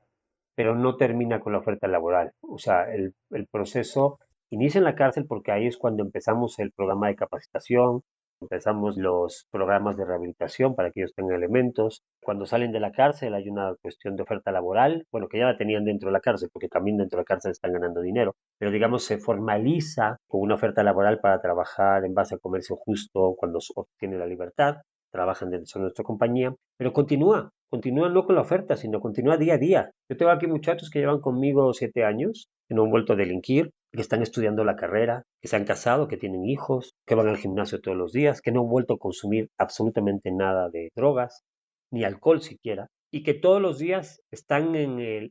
pero no termina con la oferta laboral. O sea, el proceso inicia en la cárcel porque ahí es cuando empezamos el programa de capacitación, Empezamos los programas de rehabilitación para que ellos tengan elementos. Cuando salen de la cárcel hay una cuestión de oferta laboral, bueno, que ya la tenían dentro de la cárcel, porque también dentro de la cárcel están ganando dinero, pero digamos se formaliza con una oferta laboral para trabajar en base a comercio justo cuando obtienen la libertad, trabajan dentro de nuestra compañía, pero continúa no con la oferta, sino continúa día a día. Yo tengo aquí muchachos que llevan conmigo 7 años, que no han vuelto a delinquir, que están estudiando la carrera, que se han casado, que tienen hijos, que van al gimnasio todos los días, que no han vuelto a consumir absolutamente nada de drogas, ni alcohol siquiera, y que todos los días están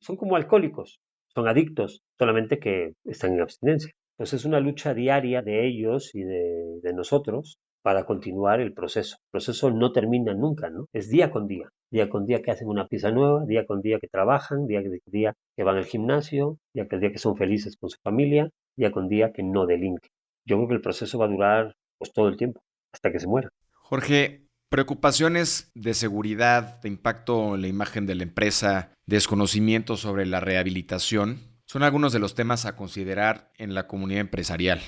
son como alcohólicos, son adictos, solamente que están en abstinencia. Entonces es una lucha diaria de ellos y de nosotros para continuar el proceso. El proceso no termina nunca, ¿no? Es día con día que hacen una pieza nueva, día con día que trabajan, día con día que van al gimnasio, día con día que son felices con su familia, día con día que no delinquen. Yo creo que el proceso va a durar pues todo el tiempo, hasta que se muera.
Jorge, preocupaciones de seguridad, de impacto en la imagen de la empresa, desconocimiento sobre la rehabilitación, son algunos de los temas a considerar en la comunidad empresarial.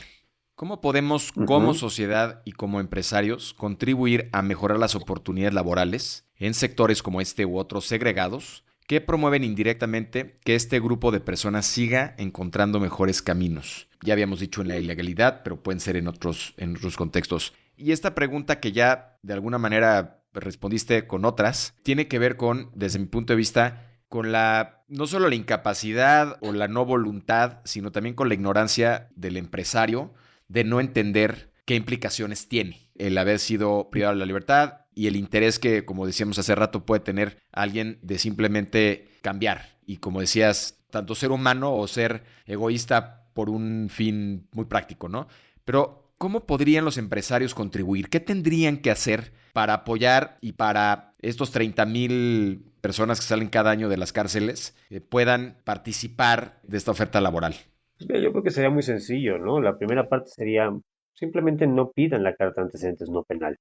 ¿Cómo podemos, como
Ujú.
sociedad y como empresarios, contribuir a mejorar las oportunidades laborales en sectores como este u otros segregados que promueven indirectamente que este grupo de personas siga encontrando mejores caminos? Ya habíamos dicho en la ilegalidad, pero pueden ser en otros contextos. Y esta pregunta que ya de alguna manera respondiste con otras, tiene que ver con, desde mi punto de vista, con la no solo la incapacidad o la no voluntad, sino también con la ignorancia del empresario de no entender qué implicaciones tiene el haber sido privado de la libertad y el interés que, como decíamos hace rato, puede tener alguien de simplemente cambiar. Y como decías, tanto ser humano o ser egoísta por un fin muy práctico, ¿no? Pero, ¿cómo podrían los empresarios contribuir? ¿Qué tendrían que hacer para apoyar y para estos 30,000 personas que salen cada año de las cárceles puedan participar de esta oferta laboral?
Pues mira, yo creo que sería muy sencillo, ¿no? La primera parte sería simplemente no pidan la carta de antecedentes no penal.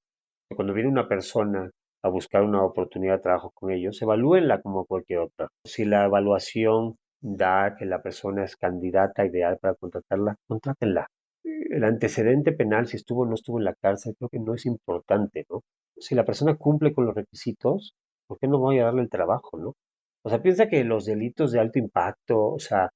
Cuando viene una persona a buscar una oportunidad de trabajo con ellos, evalúenla como cualquier otra. Si la evaluación da que la persona es candidata ideal para contratarla, contrátenla. El antecedente penal, si estuvo o no estuvo en la cárcel, creo que no es importante, ¿no? Si la persona cumple con los requisitos, ¿por qué no voy a darle el trabajo, no? O sea, piensa que los delitos de alto impacto, o sea,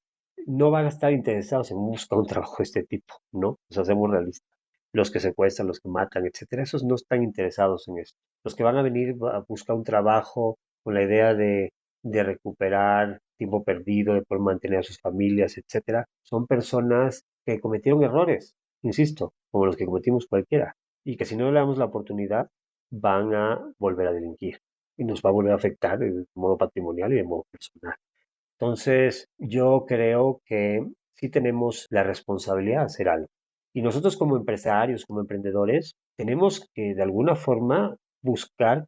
no van a estar interesados en buscar un trabajo de este tipo, ¿no? O sea, seamos realistas. Los que secuestran, los que matan, etcétera, esos no están interesados en esto. Los que van a venir a buscar un trabajo con la idea de recuperar tiempo perdido, de poder mantener a sus familias, etcétera, son personas que cometieron errores, insisto, como los que cometimos cualquiera, y que si no le damos la oportunidad, van a volver a delinquir y nos va a volver a afectar de modo patrimonial y de modo personal. Entonces, yo creo que sí tenemos la responsabilidad de hacer algo. Y nosotros como empresarios, como emprendedores, tenemos que de alguna forma buscar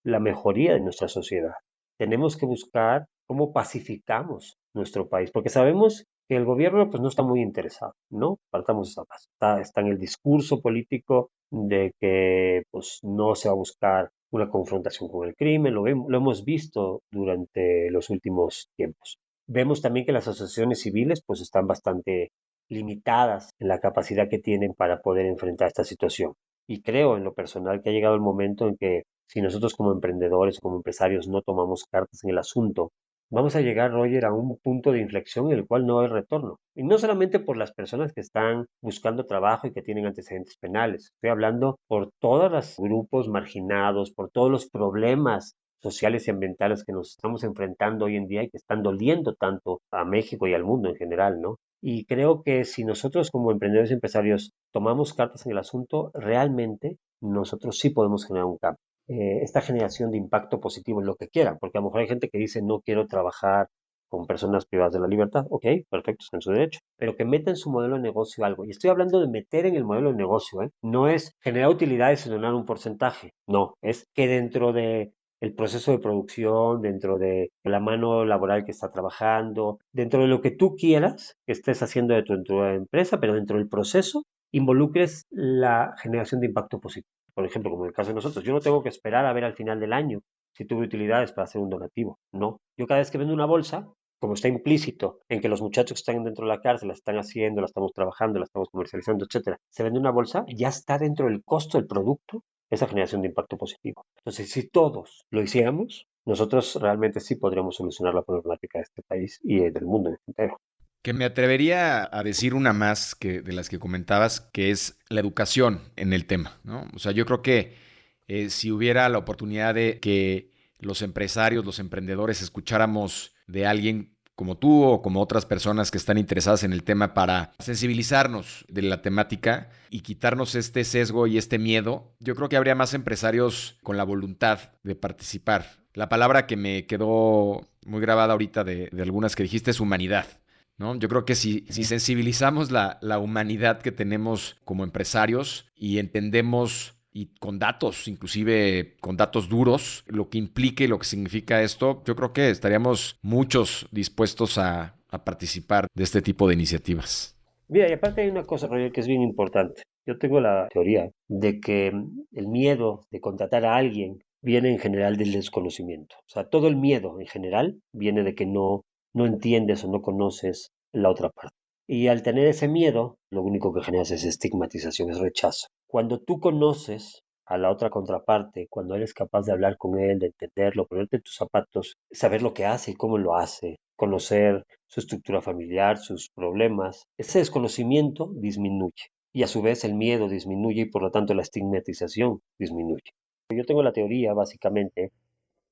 la mejoría de nuestra sociedad. Tenemos que buscar cómo pacificamos nuestro país, porque sabemos que el gobierno pues no está muy interesado, ¿no? Partamos de esa base. Está en el discurso político de que pues no se va a buscar una confrontación con el crimen, lo hemos visto durante los últimos tiempos. Vemos también que las asociaciones civiles pues están bastante limitadas en la capacidad que tienen para poder enfrentar esta situación. Y creo en lo personal que ha llegado el momento en que si nosotros como emprendedores o como empresarios no tomamos cartas en el asunto, vamos a llegar, Roger, a un punto de inflexión en el cual no hay retorno. Y no solamente por las personas que están buscando trabajo y que tienen antecedentes penales. Estoy hablando por todos los grupos marginados, por todos los problemas sociales y ambientales que nos estamos enfrentando hoy en día y que están doliendo tanto a México y al mundo en general, ¿no? Y creo que si nosotros como emprendedores y empresarios tomamos cartas en el asunto, realmente nosotros sí podemos generar un cambio. Esta generación de impacto positivo en lo que quieran, porque a lo mejor hay gente que dice no quiero trabajar con personas privadas de la libertad, ok, perfecto, está en su derecho, pero que meta en su modelo de negocio algo. Y estoy hablando de meter en el modelo de negocio, ¿eh? No es generar utilidades y donar un porcentaje, no, es que dentro de el proceso de producción, dentro de la mano laboral que está trabajando, dentro de lo que tú quieras que estés haciendo de tu empresa, pero dentro del proceso involucres la generación de impacto positivo. Por ejemplo, como en el caso de nosotros, yo no tengo que esperar a ver al final del año si tuve utilidades para hacer un donativo. No, yo cada vez que vendo una bolsa, como está implícito en que los muchachos que están dentro de la cárcel la están haciendo, la estamos trabajando, la estamos comercializando, etcétera, se vende una bolsa, ya está dentro del costo del producto esa generación de impacto positivo. Entonces, si todos lo hiciéramos, nosotros realmente sí podríamos solucionar la problemática de este país y del mundo entero.
Que me atrevería a decir una más que de las que comentabas, que es la educación en el tema, ¿no? O sea, yo creo que si hubiera la oportunidad de que los empresarios, los emprendedores, escucháramos de alguien como tú o como otras personas que están interesadas en el tema para sensibilizarnos de la temática y quitarnos este sesgo y este miedo, yo creo que habría más empresarios con la voluntad de participar. La palabra que me quedó muy grabada ahorita de algunas que dijiste es humanidad. ¿No? Yo creo que si sensibilizamos la humanidad que tenemos como empresarios y entendemos y con datos, inclusive con datos duros, lo que implica y lo que significa esto, yo creo que estaríamos muchos dispuestos a participar de este tipo de iniciativas.
Mira, y aparte hay una cosa, Roger, que es bien importante. Yo tengo la teoría de que el miedo de contratar a alguien viene en general del desconocimiento. O sea, todo el miedo en general viene de que no entiendes o no conoces la otra parte. Y al tener ese miedo, lo único que generas es estigmatización, es rechazo. Cuando tú conoces a la otra contraparte, cuando eres capaz de hablar con él, de entenderlo, ponerte en tus zapatos, saber lo que hace y cómo lo hace, conocer su estructura familiar, sus problemas, ese desconocimiento disminuye y a su vez el miedo disminuye y por lo tanto la estigmatización disminuye. Yo tengo la teoría básicamente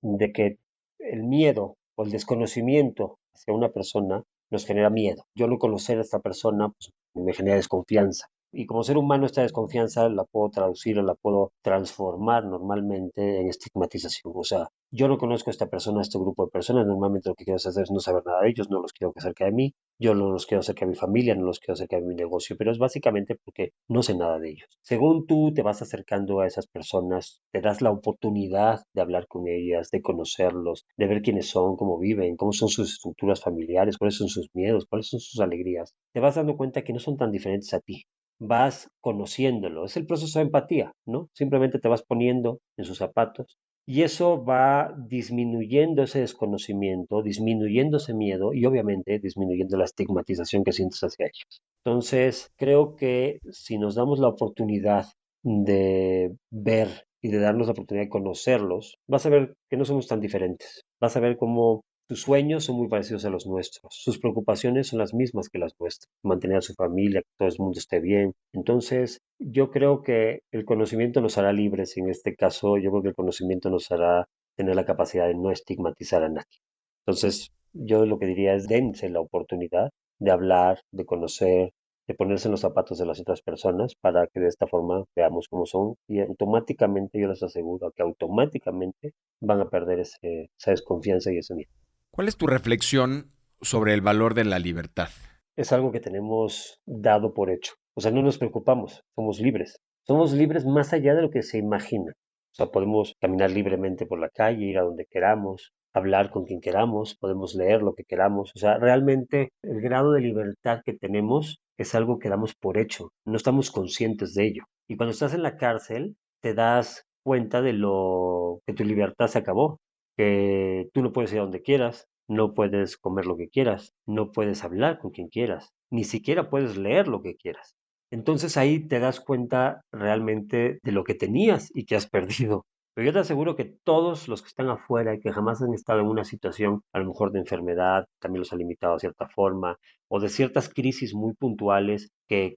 de que el miedo o el desconocimiento hacia una persona nos genera miedo. Yo no conocer a esta persona pues, me genera desconfianza. Y como ser humano esta desconfianza la puedo traducir o la puedo transformar normalmente en estigmatización. O sea, yo no conozco a esta persona, a este grupo de personas, normalmente lo que quiero hacer es no saber nada de ellos, no los quiero que cerca de mí, yo no los quiero cerca de mi familia, no los quiero cerca de mi negocio, pero es básicamente porque no sé nada de ellos. Según tú te vas acercando a esas personas, te das la oportunidad de hablar con ellas, de conocerlos, de ver quiénes son, cómo viven, cómo son sus estructuras familiares, cuáles son sus miedos, cuáles son sus alegrías. Te vas dando cuenta que no son tan diferentes a ti. Vas conociéndolo. Es el proceso de empatía, ¿no? Simplemente te vas poniendo en sus zapatos y eso va disminuyendo ese desconocimiento, disminuyendo ese miedo y obviamente disminuyendo la estigmatización que sientes hacia ellos. Entonces, creo que si nos damos la oportunidad de ver y de darnos la oportunidad de conocerlos, vas a ver que no somos tan diferentes. Vas a ver cómo sus sueños son muy parecidos a los nuestros. Sus preocupaciones son las mismas que las nuestras. Mantener a su familia, que todo el mundo esté bien. Entonces, yo creo que el conocimiento nos hará libres. En este caso, yo creo que el conocimiento nos hará tener la capacidad de no estigmatizar a nadie. Entonces, yo lo que diría es dense la oportunidad de hablar, de conocer, de ponerse en los zapatos de las otras personas para que de esta forma veamos cómo son y automáticamente, yo les aseguro que automáticamente van a perder esa desconfianza y ese miedo.
¿Cuál es tu reflexión sobre el valor de la libertad?
Es algo que tenemos dado por hecho. O sea, no nos preocupamos, somos libres. Somos libres más allá de lo que se imagina. O sea, podemos caminar libremente por la calle, ir a donde queramos, hablar con quien queramos, podemos leer lo que queramos. O sea, realmente el grado de libertad que tenemos es algo que damos por hecho. No estamos conscientes de ello. Y cuando estás en la cárcel, te das cuenta de lo que tu libertad se acabó, que tú no puedes ir a donde quieras, no puedes comer lo que quieras, no puedes hablar con quien quieras, ni siquiera puedes leer lo que quieras. Entonces ahí te das cuenta realmente de lo que tenías y que has perdido. Pero yo te aseguro que todos los que están afuera y que jamás han estado en una situación, a lo mejor de enfermedad, también los ha limitado de cierta forma, o de ciertas crisis muy puntuales que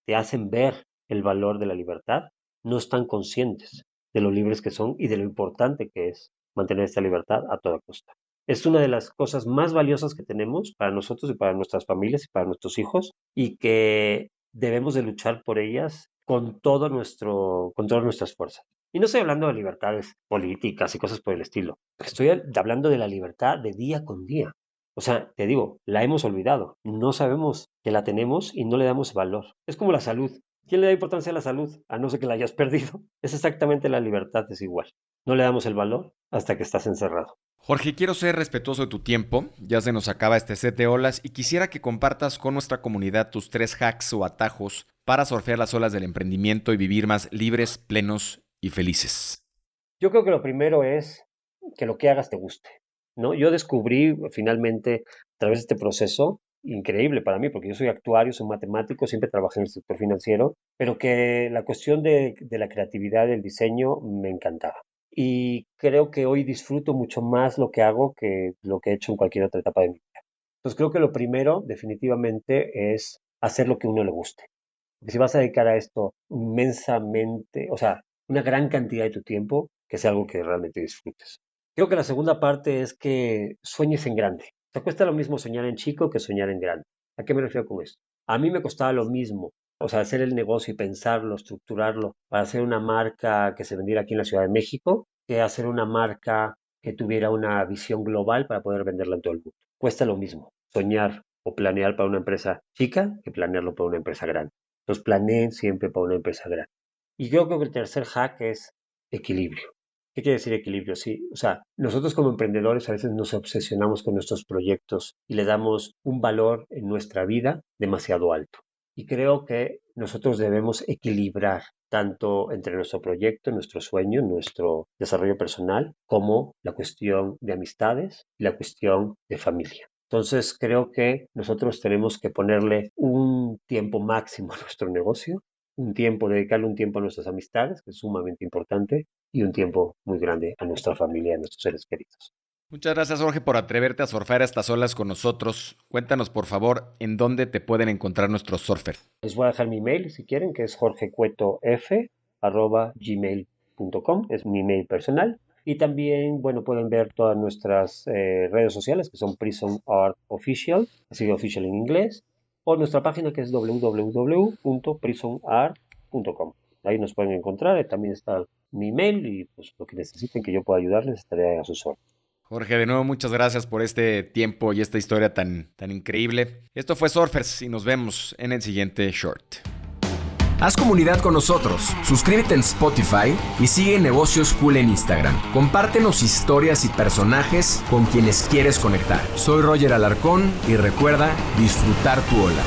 te hacen ver el valor de la libertad, no están conscientes de lo libres que son y de lo importante que es mantener esta libertad a toda costa. Es una de las cosas más valiosas que tenemos para nosotros y para nuestras familias y para nuestros hijos y que debemos de luchar por ellas con todas nuestras fuerzas. Y no estoy hablando de libertades políticas y cosas por el estilo. Estoy hablando de la libertad de día con día. O sea, te digo, la hemos olvidado. No sabemos que la tenemos y no le damos valor. Es como la salud. ¿Quién le da importancia a la salud? A no ser que la hayas perdido. Es exactamente la libertad, es igual. No le damos el valor hasta que estás encerrado.
Jorge, quiero ser respetuoso de tu tiempo, ya se nos acaba este set de olas y quisiera que compartas con nuestra comunidad tus 3 hacks o atajos para surfear las olas del emprendimiento y vivir más libres, plenos y felices.
Yo creo que lo primero es que lo que hagas te guste, ¿no? Yo descubrí finalmente través de este proceso increíble para mí, porque yo soy actuario, soy matemático, siempre trabajé en el sector financiero, pero que la cuestión de la creatividad, del diseño, me encantaba. Y creo que hoy disfruto mucho más lo que hago que lo que he hecho en cualquier otra etapa de mi vida. Entonces creo que lo primero definitivamente es hacer lo que a uno le guste. Porque si vas a dedicar a esto inmensamente, o sea, una gran cantidad de tu tiempo, que sea algo que realmente disfrutes. Creo que la segunda parte es que sueñes en grande. Te cuesta lo mismo soñar en chico que soñar en grande. ¿A qué me refiero con esto? A mí me costaba lo mismo, o sea, hacer el negocio y pensarlo, estructurarlo para hacer una marca que se vendiera aquí en la Ciudad de México, que hacer una marca que tuviera una visión global para poder venderla en todo el mundo. Cuesta lo mismo soñar o planear para una empresa chica que planearlo para una empresa grande. Los planeen siempre para una empresa grande. Y creo que el tercer hack es equilibrio. ¿Qué quiere decir equilibrio? Sí, o sea, nosotros como emprendedores a veces nos obsesionamos con nuestros proyectos y le damos un valor en nuestra vida demasiado alto. Y creo que nosotros debemos equilibrar tanto entre nuestro proyecto, nuestro sueño, nuestro desarrollo personal, como la cuestión de amistades y la cuestión de familia. Entonces creo que nosotros tenemos que ponerle un tiempo máximo a nuestro negocio, un tiempo, dedicarle un tiempo a nuestras amistades, que es sumamente importante, y un tiempo muy grande a nuestra familia, a nuestros seres queridos.
Muchas gracias, Jorge, por atreverte a surfear a estas olas con nosotros. Cuéntanos, por favor, en dónde te pueden encontrar nuestros surfers.
Les voy a dejar mi mail si quieren, que es jorgecuetof@gmail.com, es mi mail personal. Y también, bueno, pueden ver todas nuestras redes sociales, que son Prison Art Official, así official en inglés, o nuestra página que es www.prisonart.com. Ahí nos pueden encontrar, también está mi mail y pues lo que necesiten que yo pueda ayudarles estaré a sus órdenes.
Jorge, de nuevo, muchas gracias por este tiempo y esta historia tan increíble. Esto fue Surfers y nos vemos en el siguiente short.
Haz comunidad con nosotros, suscríbete en Spotify y sigue Negocios Cool en Instagram. Compártenos historias y personajes con quienes quieres conectar. Soy Roger Alarcón y recuerda disfrutar tu ola.